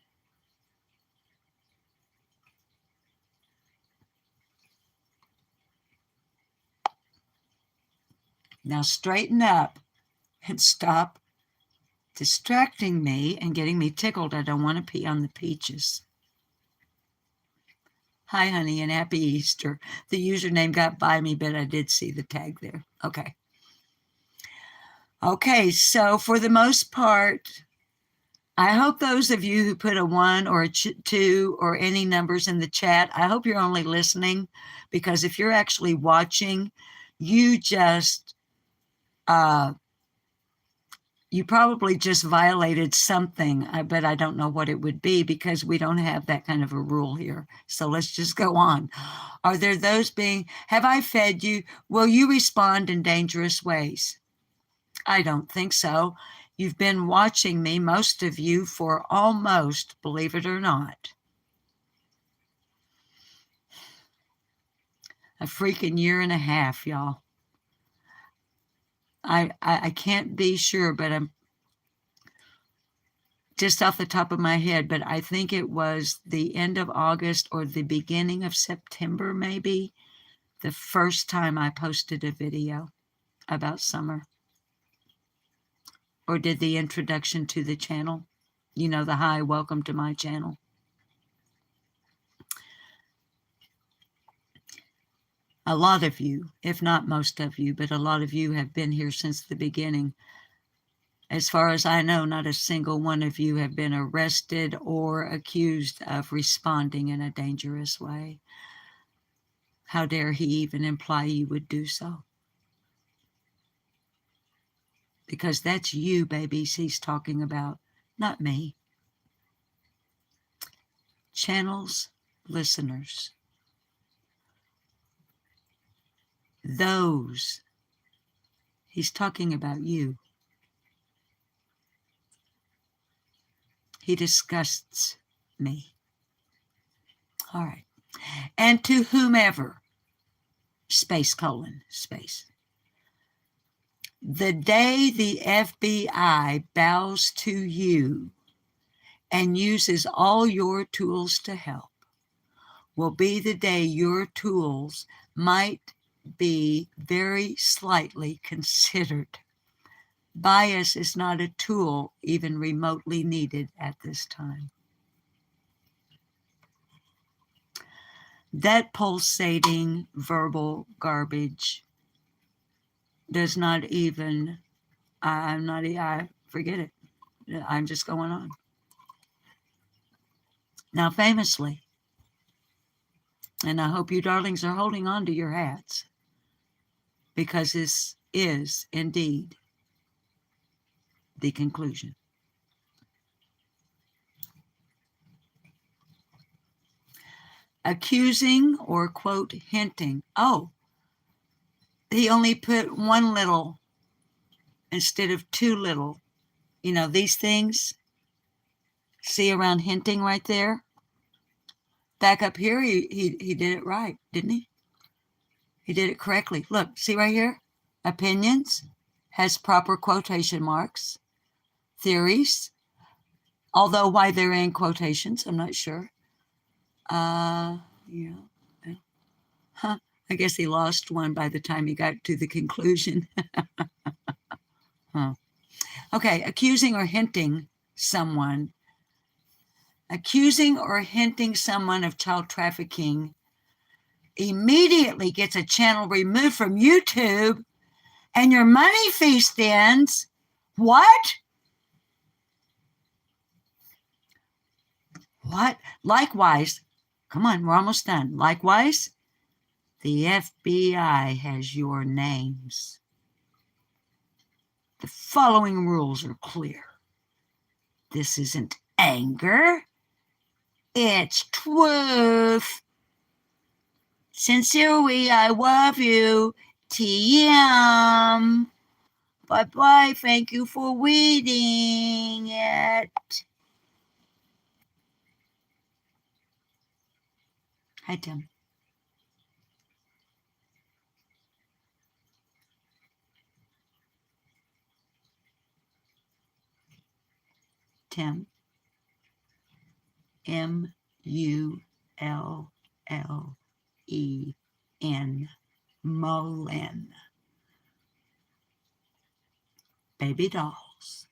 Now straighten up and stop distracting me and getting me tickled. I don't want to pee on the peaches. Hi, honey, and happy Easter. The username got by me, but I did see the tag there. Okay. Okay, so for the most part, I hope those of you who put a 1 or a 2 or any numbers in the chat, I hope you're only listening, because if you're actually watching, you just, you probably just violated something, but I don't know what it would be because we don't have that kind of a rule here. So let's just go on. Are there those have I fed you? Will you respond in dangerous ways? I don't think so. You've been watching me, most of you, for almost, believe it or not, a freaking year and a half, y'all. I can't be sure, but I'm just off the top of my head, but I think it was the end of August or the beginning of September, maybe, the first time I posted a video about summer or did the introduction to the channel. You know, the hi, welcome to my channel. A lot of you, if not most of you, but a lot of you have been here since the beginning. As far as I know, not a single one of you have been arrested or accused of responding in a dangerous way. How dare he even imply you would do so? Because that's you, babies, he's talking about, not me. Channels, listeners. Those. He's talking about you. He disgusts me. All right. And to whomever, space. The day the FBI bows to you and uses all your tools to help will be the day your tools might be very slightly considered. Bias is not a tool even remotely needed at this time. That pulsating verbal garbage does not even, I forget it. I'm just going on. Now, famously, and I hope you darlings are holding on to your hats, because this is indeed the conclusion. Accusing or, quote, hinting. Oh, he only put one little instead of two little. You know, these things, see around hinting right there? Back up here, he did it right, didn't he? He did it correctly. Look, see right here? Opinions has proper quotation marks. Theories, although why they're in quotations, I'm not sure. Yeah. Huh. I guess he lost one by the time he got to the conclusion. Huh. Okay, accusing or hinting someone of child trafficking immediately gets a channel removed from YouTube and your money feast ends. What? What? Likewise, come on, we're almost done. Likewise, the FBI has your names. The following rules are clear. This isn't anger. It's truth. Sincerely, I love you. TM. Bye-bye. Thank you for reading it. Hi, Tim. Tim. M-U-L-L-E-N. Mullen. Baby dolls,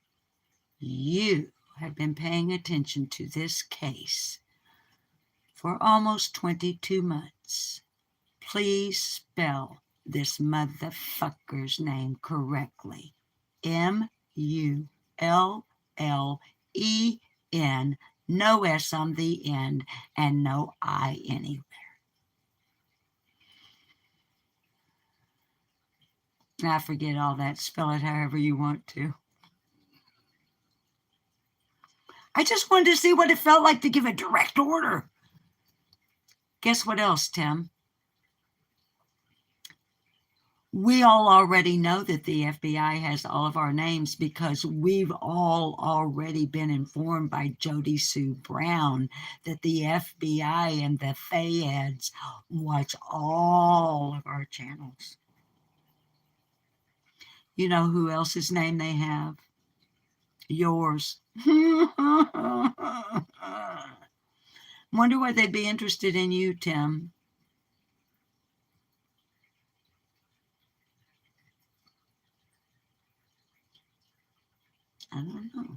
you have been paying attention to this case for almost 22 months. Please spell this motherfucker's name correctly. M-U-L-L-E-N. No S on the end and no I anywhere. I forget all that. Spell it however you want to. I just wanted to see what it felt like to give a direct order. Guess what else, Tim? We all already know that the FBI has all of our names because we've all already been informed by Jody Sue Brown that the FBI and the feds watch all of our channels. You know who else's name they have? Yours. Wonder why they'd be interested in you, Tim. I don't know.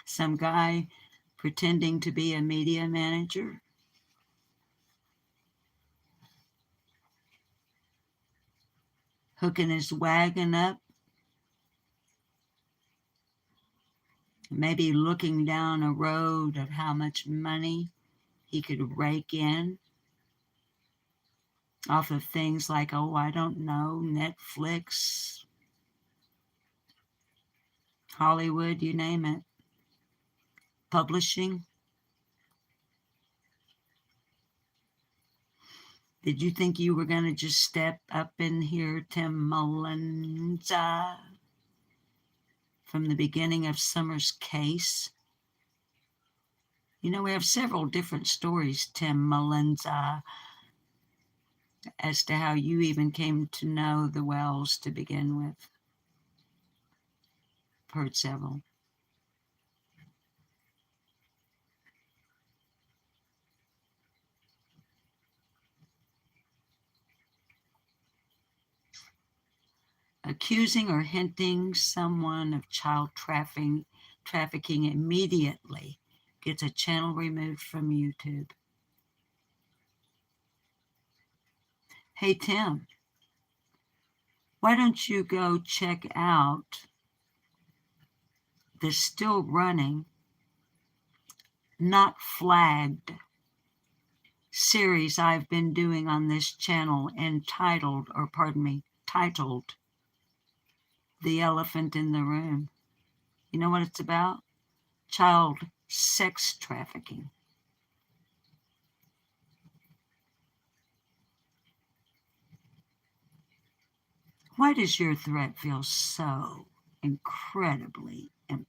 Some guy pretending to be a media manager. Hooking his wagon up. Maybe looking down a road of how much money he could rake in off of things like, oh, I don't know, Netflix, Hollywood, you name it, publishing. Did you think you were going to just step up in here, Tim Mullen'S, from the beginning of Summer's case? You know, we have several different stories, Tim Mullen'S, as to how you even came to know the Wells to begin with. I've heard several. Accusing or hinting someone of child trafficking immediately gets a channel removed from YouTube. Hey, Tim, why don't you go check out the still running, not flagged series I've been doing on this channel titled The Elephant in the Room. You know what it's about? Child sex trafficking. Why does your threat feel so incredibly empty?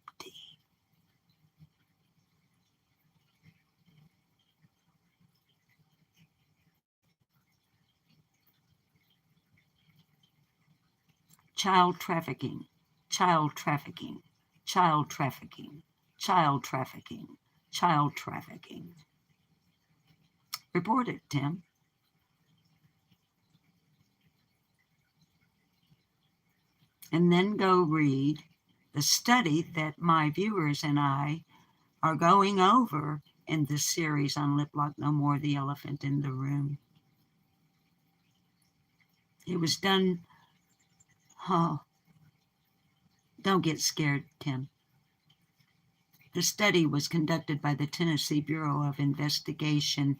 Child trafficking, child trafficking, child trafficking, child trafficking, child trafficking. Report it, Tim. And then go read the study that my viewers and I are going over in this series on Lip Lock No More, The Elephant in the Room. It was done, don't get scared, Tim. The study was conducted by the Tennessee Bureau of Investigation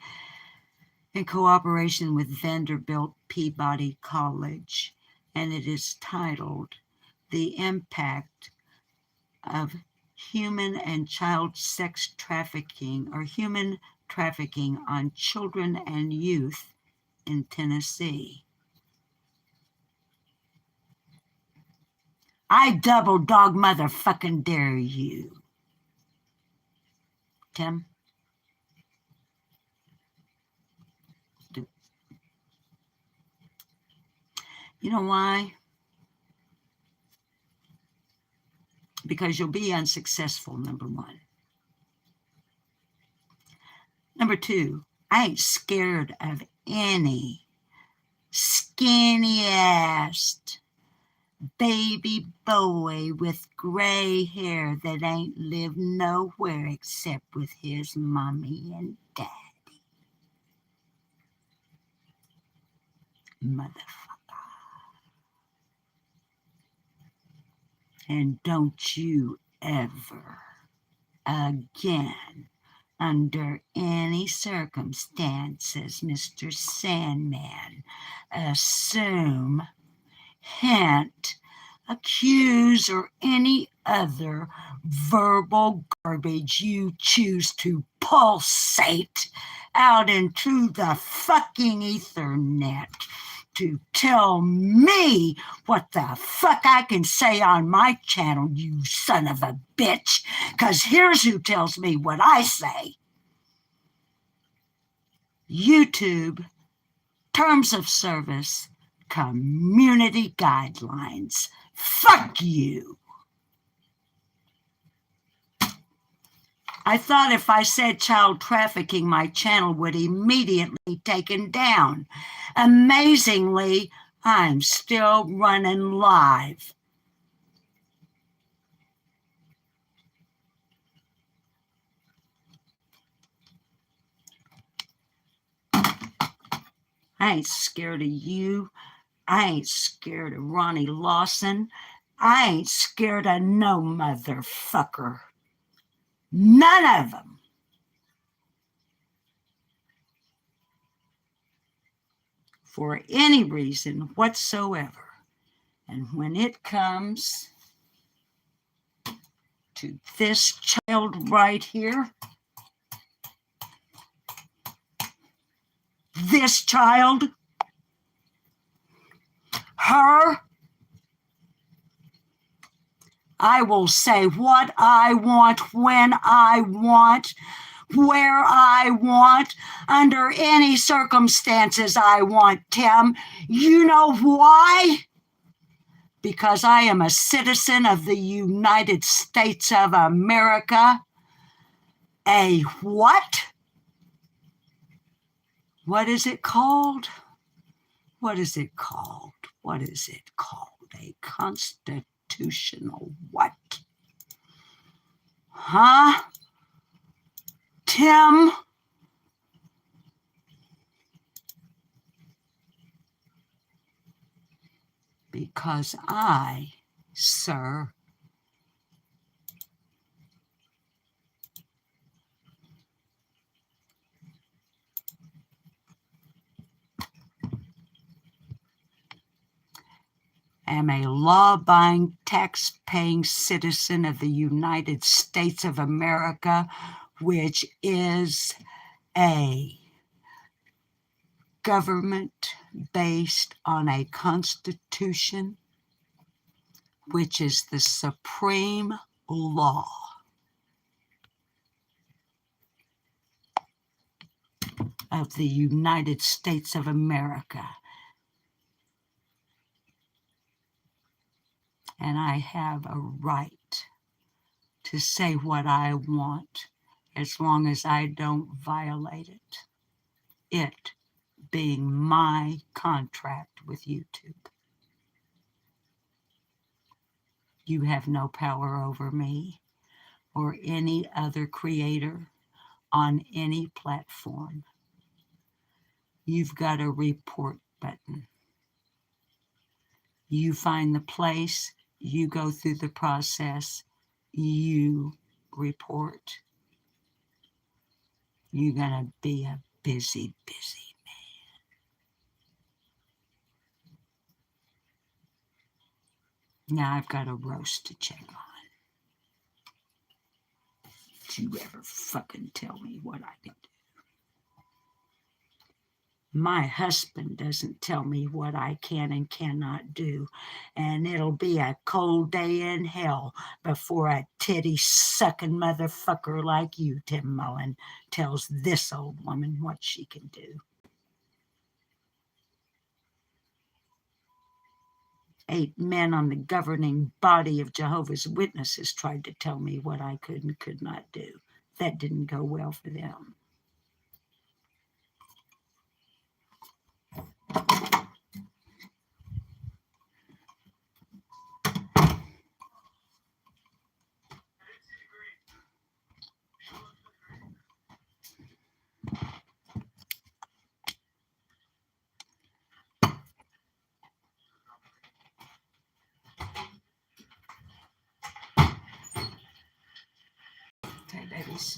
in cooperation with Vanderbilt Peabody College, and it is titled The Impact of human and child sex trafficking or human trafficking on children and youth in Tennessee. I double dog motherfucking dare you. Tim? You know why? Because you'll be unsuccessful, number one. Number two, I ain't scared of any skinny-assed baby boy with gray hair that ain't lived nowhere except with his mommy and daddy. Motherfucker. And don't you ever again, under any circumstances, Mr. Sandman, assume, hint, accuse, or any other verbal garbage you choose to pulsate out into the fucking Ethernet to tell me what the fuck I can say on my channel, you son of a bitch, because here's who tells me what I say. YouTube, terms of service, community guidelines. Fuck you. I thought if I said child trafficking, my channel would immediately be taken down. Amazingly, I'm still running live. I ain't scared of you. I ain't scared of Ronnie Lawson. I ain't scared of no motherfucker. None of them. For any reason whatsoever. And when it comes to this child right here, this child, her, I will say what I want, when I want, where I want, under any circumstances I want, Tim. You know why? Because I am a citizen of the United States of America. A what? What is it called? What is it called? What is it called? A constitutional what? Huh? Tim? Because I, sir, am a law-abiding, tax-paying citizen of the United States of America, which is a government based on a constitution, which is the supreme law. Of the United States of America. And I have a right to say what I want as long as I don't violate it. It being my contract with YouTube. You have no power over me or any other creator on any platform. You've got a report button. You find the place, you go through the process, you report. You're going to be a busy, busy man. Now I've got a roast to check on. you ever fucking tell me what I can do. My husband doesn't tell me what I can and cannot do, and it'll be a cold day in hell before a titty-sucking motherfucker like you, Tim Mullen, tells this old woman what she can do. 8 men on the governing body of Jehovah's Witnesses tried to tell me what I could and could not do. That didn't go well for them. Okay, babies.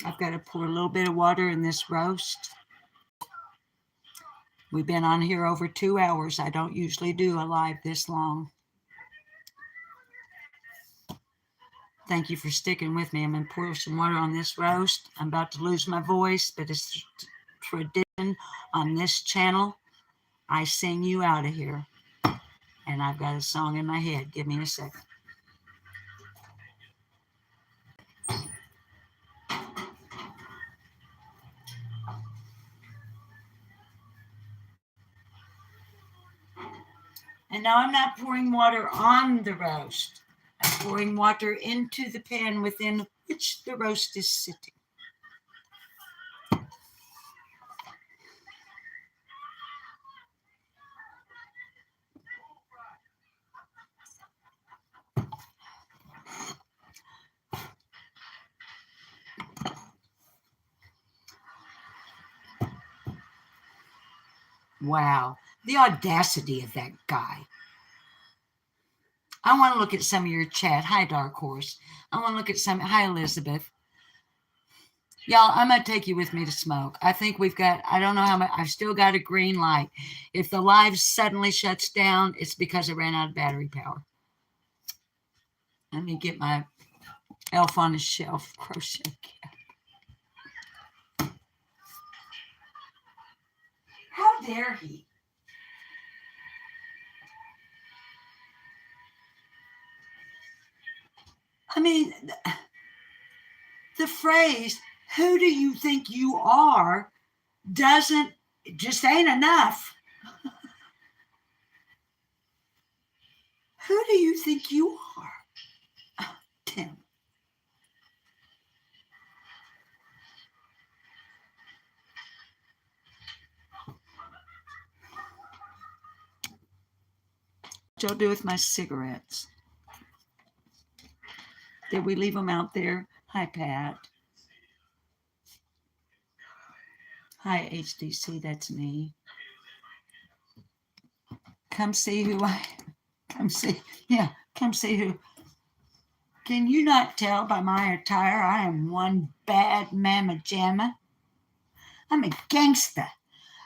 I've got to pour a little bit of water in this roast. We've been on here over 2 hours. I don't usually do a live this long. Thank you for sticking with me. I'm going to pour some water on this roast. I'm about to lose my voice, but it's tradition on this channel. I sing you out of here. And I've got a song in my head. Give me a second. And now I'm not pouring water on the roast. I'm pouring water into the pan within which the roast is sitting. Wow, the audacity of that guy. I want to look at some of your chat. Hi, Dark Horse. I want to look at some. Hi, Elizabeth. Y'all, I'm going to take you with me to smoke. I think we've got, I don't know how much, I've still got a green light. If the live suddenly shuts down, it's because I ran out of battery power. Let me get my elf on a shelf crochet cap. How dare he? I mean, the phrase, who do you think you are, just ain't enough. Who do you think you are? Oh, Tim. What y'all do with my cigarettes? Did we leave them out there? Hi, Pat. Hi, HDC, that's me. Come see who I come see. Yeah, come see who. Can you not tell by my attire I am one bad mamma jamma? I'm a gangster.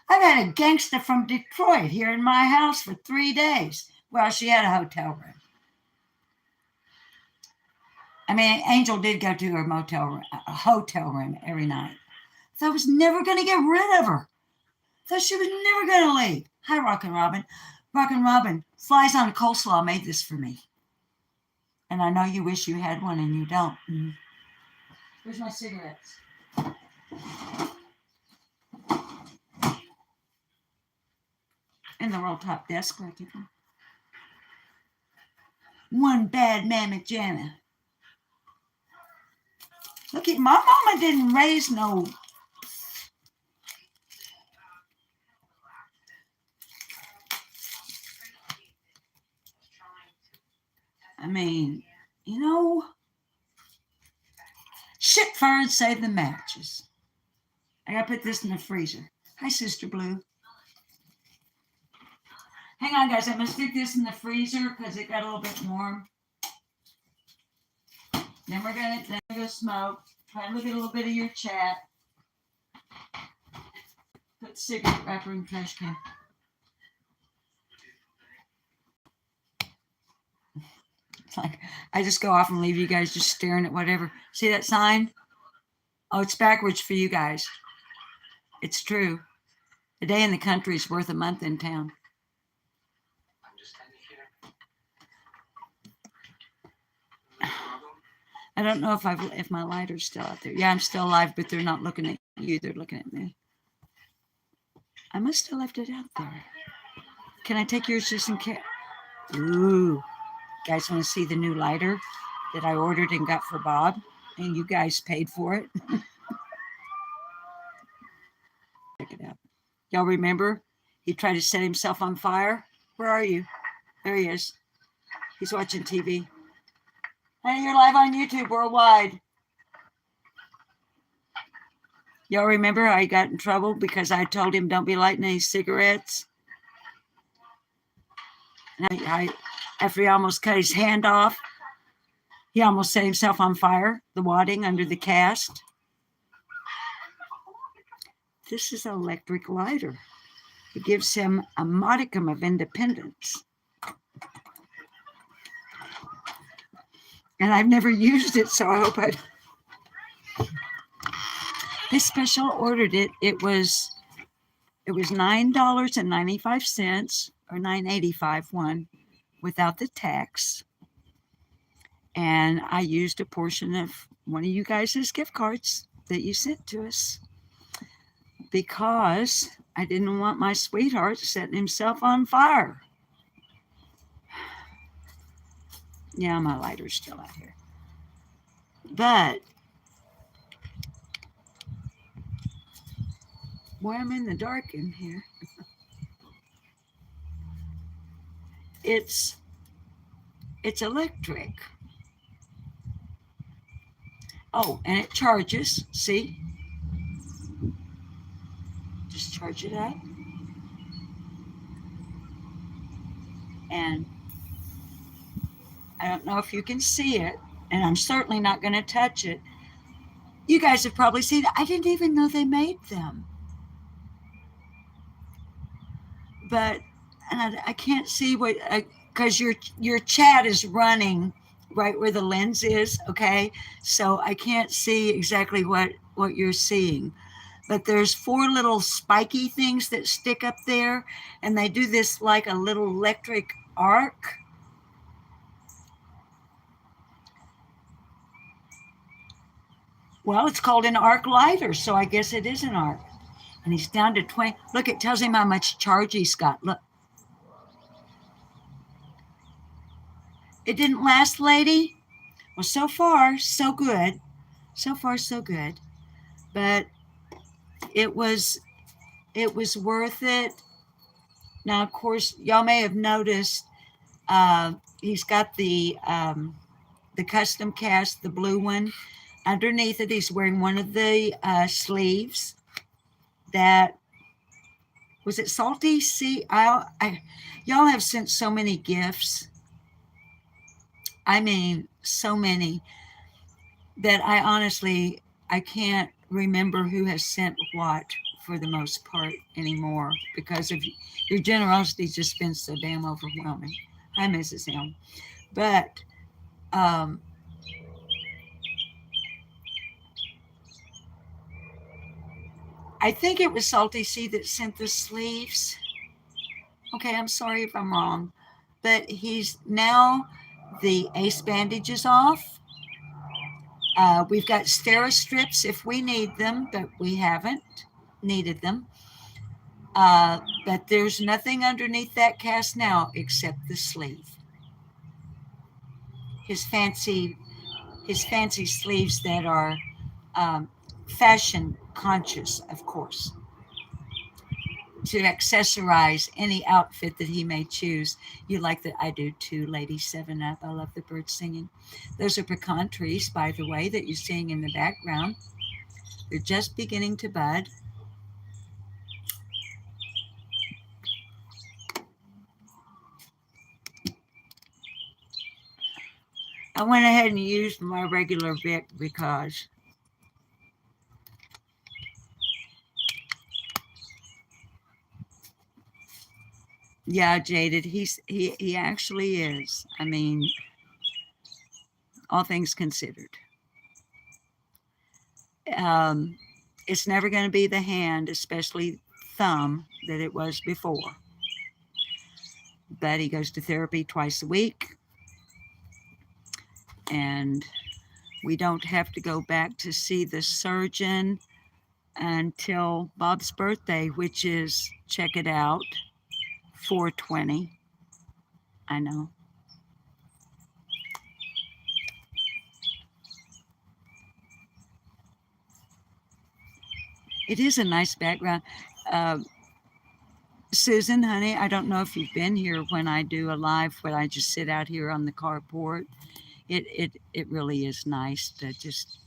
I've had a gangster from Detroit here in my house for 3 days. Well, she had a hotel room. I mean, Angel did go to her hotel room every night. So I was never going to get rid of her. So she was never going to leave. Hi, Rockin' Robin. Rockin' Robin, flies on coleslaw made this for me. And I know you wish you had one and you don't. Where's my cigarettes? In the roll top desk where I keep them. One bad mamma jamma. Look at my mama didn't raise no. I mean, you know, shit fire save the matches. I gotta put this in the freezer. Hi, Sister Blue. Hang on, guys. I'm gonna stick this in the freezer because it got a little bit warm. Then we're gonna smoke. Try and look at a little bit of your chat. Put the cigarette wrapper in the trash can. It's like I just go off and leave you guys just staring at whatever. See that sign? Oh, it's backwards for you guys. It's true. A day in the country is worth a month in town. I don't know if my lighter's still out there. Yeah, I'm still alive, but they're not looking at you. They're looking at me. I must have left it out there. Can I take yours just in case? Ooh. Guys want to see the new lighter that I ordered and got for Bob? And you guys paid for it. Check it out. Y'all remember? He tried to set himself on fire. Where are you? There he is. He's watching TV. Hey, you're live on YouTube worldwide. Y'all remember how he got in trouble because I told him don't be lighting any cigarettes? And after he almost cut his hand off, he almost set himself on fire, the wadding under the cast. This is an electric lighter. It gives him a modicum of independence. And I've never used it, so I hope I... They special ordered it. It was $9.95 or $9.85 one without the tax. And I used a portion of one of you guys' gift cards that you sent to us because I didn't want my sweetheart setting himself on fire. Yeah, my lighter's still out here. But, boy, I'm in the dark in here. It's electric. Oh, and it charges. See? Just charge it up. And I don't know if you can see it, and I'm certainly not going to touch it. You guys have probably seen it. I didn't even know they made them. But and I can't see what, because your chat is running right where the lens is, okay? So I can't see exactly what you're seeing. But there's 4 little spiky things that stick up there, and they do this like a little electric arc. Well, it's called an arc lighter, so I guess it is an arc. And he's down to 20. Look, it tells him how much charge he's got. Look. It didn't last, lady? Well, so far, so good. So far, so good. But it was worth it. Now, of course, y'all may have noticed he's got the custom cast, the blue one. Underneath it, he's wearing one of the sleeves that, was it Salty? See, y'all have sent so many gifts. I mean, so many that I honestly, I can't remember who has sent what for the most part anymore because of your generosity. Just been so damn overwhelming. Hi, Mrs. Helm. But I think it was Salty Sea that sent the sleeves. Okay, I'm sorry if I'm wrong, but he's now the ace bandage is off. We've got Stera strips if we need them, but we haven't needed them. But there's nothing underneath that cast now except the sleeve. His fancy sleeves that are fashion conscious, of course, to accessorize any outfit that he may choose. You like that? I do too, Lady 7 Up. I love the birds singing. Those are pecan trees, by the way, that you're seeing in the background. They're just beginning to bud. I went ahead and used my regular Vic because yeah, jaded. He actually is. I mean, all things considered. It's never going to be the hand, especially thumb, that it was before. But he goes to therapy twice a week. And we don't have to go back to see the surgeon until Bob's birthday, which is, check it out, 4/20. I know. It is a nice background. Susan, honey, I don't know if you've been here when I do a live, when I just sit out here on the carport. It really is nice to just,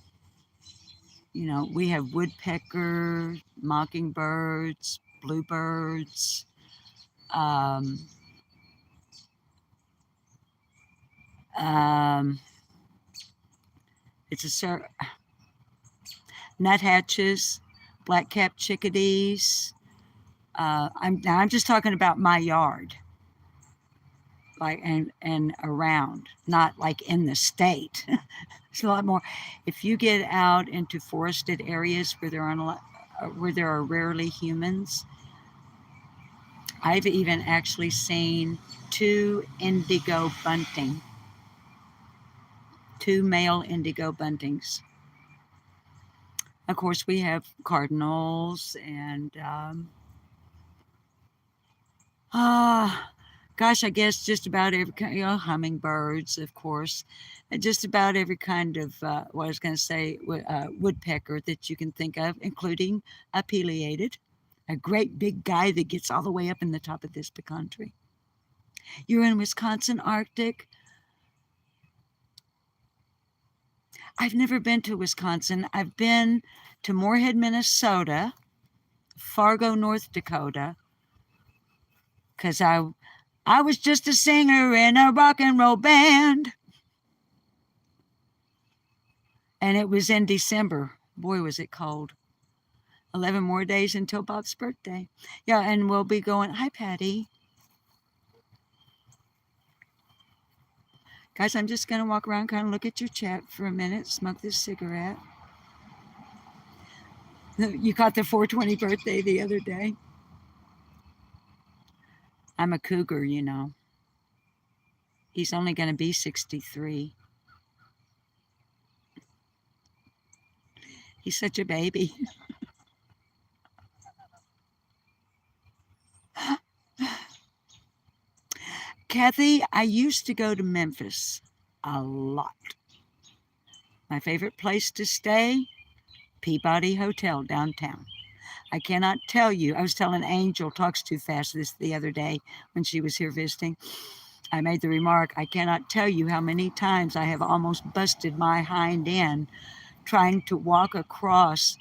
you know, we have woodpecker, mockingbirds, bluebirds, um, it's a nuthatches, black-capped chickadees. I'm just talking about my yard, like and around, not like in the state. It's a lot more. If you get out into forested areas where there are rarely humans, I've even actually seen 2 indigo bunting, 2 male indigo buntings. Of course, we have cardinals and gosh, I guess just about every kind, you know, hummingbirds, of course, and just about every kind of what I was going to say, woodpecker that you can think of, including a pileated, a great big guy that gets all the way up in the top of this pecan tree. You're in Wisconsin Arctic. I've never been to Wisconsin. I've been to Moorhead, Minnesota, Fargo, North Dakota, because I was just a singer in a rock and roll band. And it was in December. Boy, was it cold. 11 more days until Bob's birthday. Yeah, and we'll be going, hi, Patty. Guys, I'm just going to walk around, kind of look at your chat for a minute, smoke this cigarette. You caught the 420 birthday the other day. I'm a cougar, you know. He's only going to be 63. He's such a baby. Kathy, I used to go to Memphis a lot. My favorite place to stay, Peabody Hotel downtown. I cannot tell you. I was telling Angel Talks Too Fast this the other day when she was here visiting. I made the remark, I cannot tell you how many times I have almost busted my hind end trying to walk across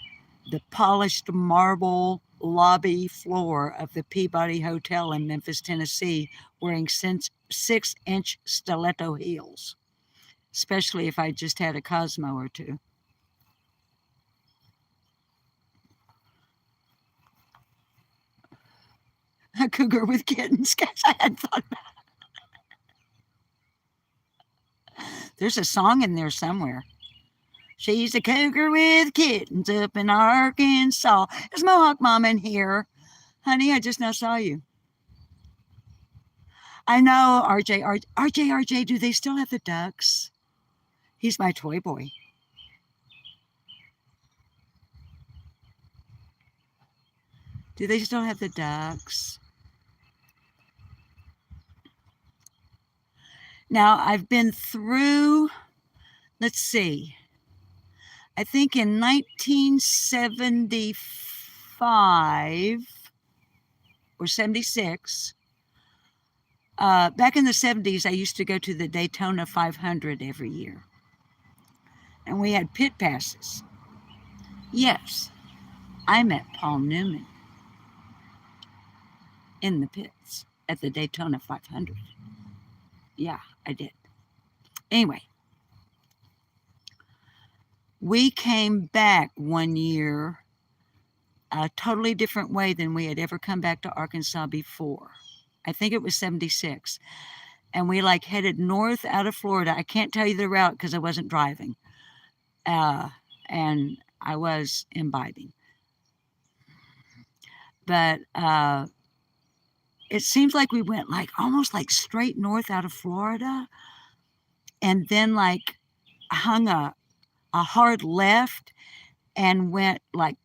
the polished marble lobby floor of the Peabody Hotel in Memphis, Tennessee, wearing 6-inch stiletto heels, especially if I just had a Cosmo or two. A cougar with kittens. Guys, I hadn't thought about it. There's a song in there somewhere. She's a cougar with kittens up in Arkansas. Is Mohawk Mom in here? Honey, I just now saw you. I know, RJ, do they still have the ducks? He's my toy boy. Do they still have the ducks? Now, I've been through, let's see, I think in 1975 or 76, back in the 70s, I used to go to the Daytona 500 every year. And we had pit passes. Yes, I met Paul Newman in the pits at the Daytona 500. Yeah, I did. Anyway, we came back one year a totally different way than we had ever come back to Arkansas before. I think it was 76. and we like headed north out of Florida. I can't tell you the route because I wasn't driving, and I was imbibing. But it seems like we went like almost like straight north out of Florida, and then like hung a hard left and went like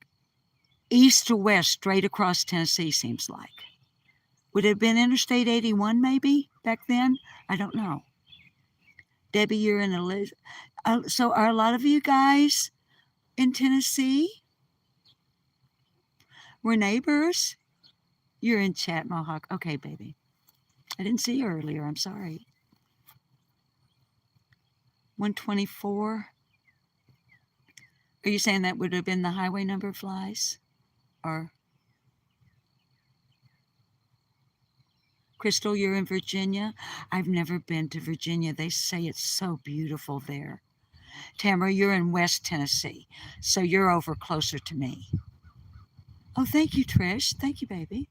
east to west straight across Tennessee. Seems like. Would it have been Interstate 81 maybe back then? I don't know. Debbie, you're in Elizabeth. So are a lot of you guys in Tennessee? We're neighbors? You're in chat, Mohawk. Okay, baby. I didn't see you earlier. I'm sorry. 124. Are you saying that would have been the highway number of flies? Or Crystal, you're in Virginia? I've never been to Virginia. They say it's so beautiful there. Tamara, you're in West Tennessee, so you're over closer to me. Oh, thank you, Trish. Thank you, baby.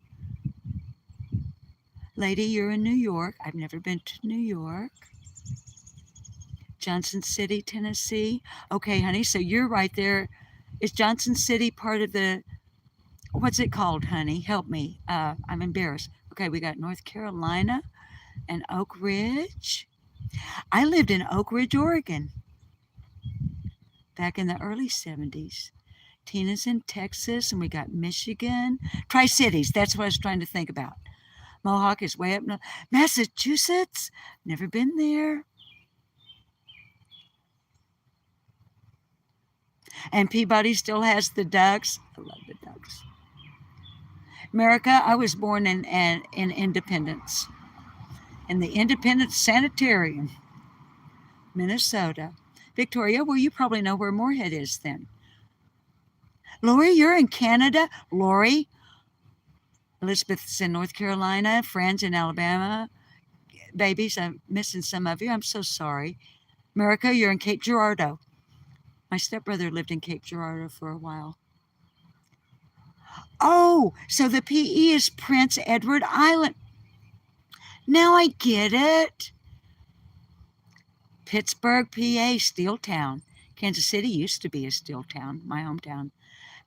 Lady, you're in New York. I've never been to New York. Johnson City, Tennessee. Okay, honey, so you're right there. Is Johnson City part of the, what's it called, honey? Help me. I'm embarrassed. Okay, we got North Carolina and Oak Ridge. I lived in Oak Ridge, Oregon back in the early 70s. Tina's in Texas, and we got Michigan. Tri-Cities, that's what I was trying to think about. Mohawk is way up north. Massachusetts, never been there. And Peabody still has the ducks. I love the ducks. America, I was born in Independence, in the Independence Sanitarium, Minnesota. Victoria, well, you probably know where Moorhead is then. Lori, you're in Canada. Lori, Elizabeth's in North Carolina. Friends in Alabama. Babies, I'm missing some of you. I'm so sorry. America, you're in Cape Girardeau. My stepbrother lived in Cape Girardeau for a while. Oh, so the PE is Prince Edward Island. Now I get it. Pittsburgh, PA, steel town. Kansas City used to be a steel town, my hometown.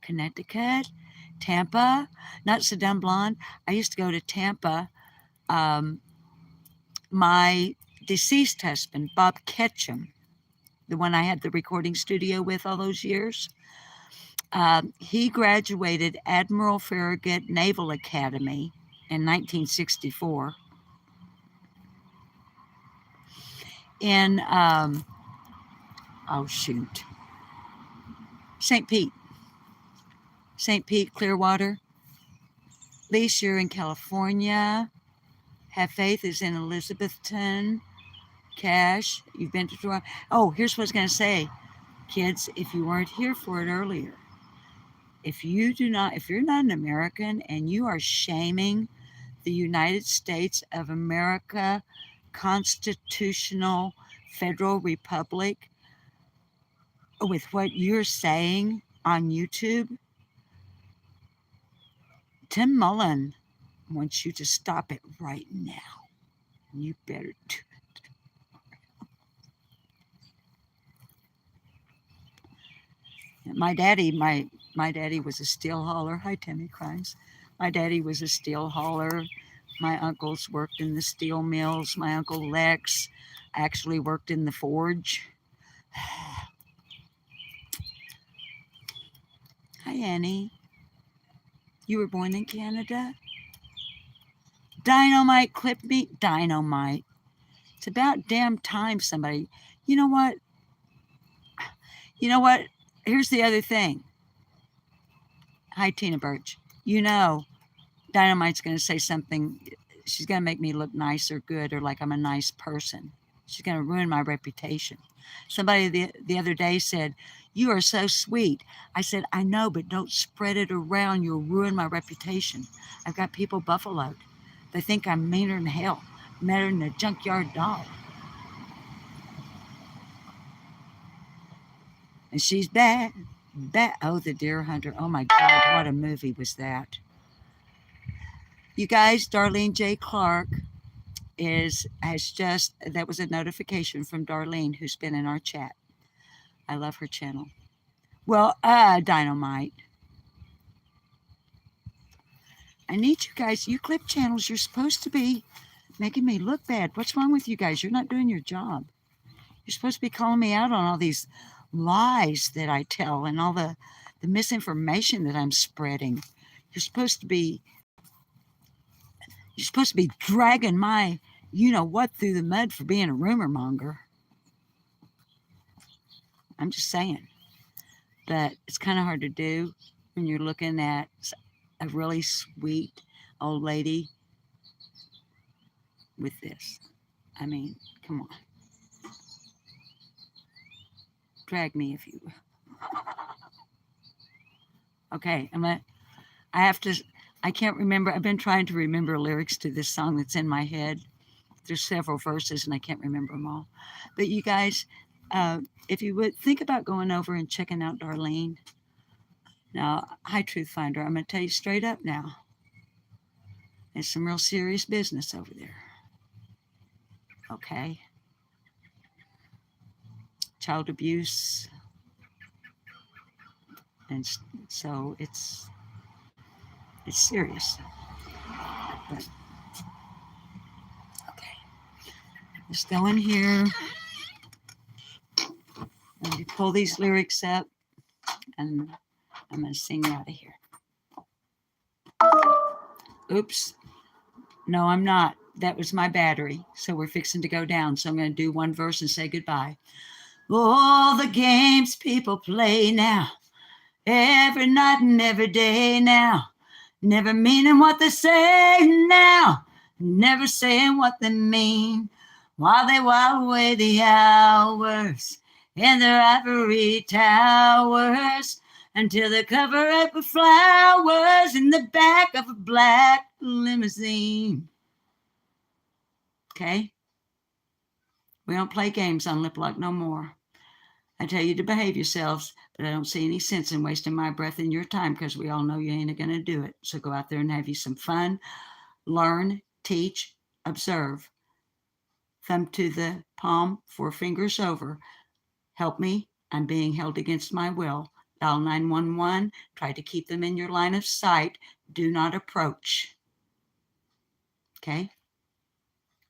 Connecticut, Tampa, not so dumb blonde. I used to go to Tampa. My deceased husband, Bob Ketchum, the one I had the recording studio with all those years, he graduated Admiral Farragut Naval Academy in 1964 in, St. Pete, Clearwater. Lisa, you're in California. Have Faith is in Elizabethton. Cash, you've been to Toronto. Oh, here's what I was going to say. Kids, if you weren't here for it earlier, if you're not an American and you are shaming the United States of America constitutional federal republic with what you're saying on YouTube, Tim Mullen wants you to stop it right now. You better do it. My daddy was a steel hauler. Hi, Timmy Crimes. My daddy was a steel hauler. My uncles worked in the steel mills. My uncle Lex actually worked in the forge. Hi, Annie. You were born in Canada? Dynamite clipped me. Dynamite. It's about damn time somebody. You know what? Here's the other thing. Hi, Tina Birch. Dynamite's going to say something. She's going to make me look nice or good or like I'm a nice person. She's going to ruin my reputation. Somebody the other day said, "You are so sweet." I said, "I know, but don't spread it around. You'll ruin my reputation." I've got people buffaloed. They think I'm meaner than hell, meaner than a junkyard dog. And she's bad. Oh, The Deer Hunter. Oh my God, what a movie was that. You guys, Darlene J. Clark that was a notification from Darlene, who's been in our chat. I love her channel. Well, Dynamite. I need you guys, you clip channels, you're supposed to be making me look bad. What's wrong with you guys? You're not doing your job. You're supposed to be calling me out on all these lies that I tell and all the misinformation that I'm spreading. You're supposed to be dragging my you-know-what through the mud for being a rumor monger. I'm just saying. But it's kind of hard to do when you're looking at a really sweet old lady with this. I mean, come on. Drag me if you will. Okay, I can't remember. I've been trying to remember lyrics to this song that's in my head. There's several verses and I can't remember them all. But you guys, if you would think about going over and checking out Darlene. Now, hi, Truth Finder. I'm going to tell you straight up now. There's some real serious business over there. Okay. Child abuse. And so it's serious. But, okay. Let's go in here. Let me pull these lyrics up and I'm going to sing out of here. Oops. No, I'm not. That was my battery. So we're fixing to go down. So I'm going to do one verse and say goodbye. All the games people play now, every night and every day now, never meaning what they say now, never saying what they mean, while they while away the hours in their ivory towers, until they cover up with flowers in the back of a black limousine. Okay? We don't play games on Lip Lock no more. I tell you to behave yourselves, but I don't see any sense in wasting my breath and your time because we all know you ain't going to do it. So go out there and have you some fun. Learn, teach, observe. Thumb to the palm, 4 fingers over. Help me. I'm being held against my will. Dial 911. Try to keep them in your line of sight. Do not approach. Okay?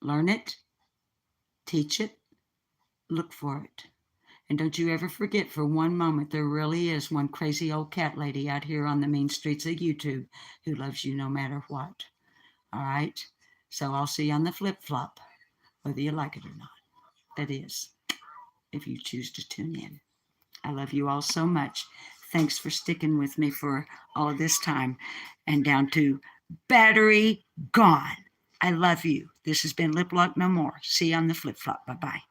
Learn it. Teach it. Look for it. And don't you ever forget for one moment there really is one crazy old cat lady out here on the mean streets of YouTube who loves you no matter what. All right? So I'll see you on the flip-flop, whether you like it or not. That is, if you choose to tune in. I love you all so much. Thanks for sticking with me for all of this time and down to battery gone. I love you. This has been Lip Lock No More. See you on the flip-flop. Bye-bye.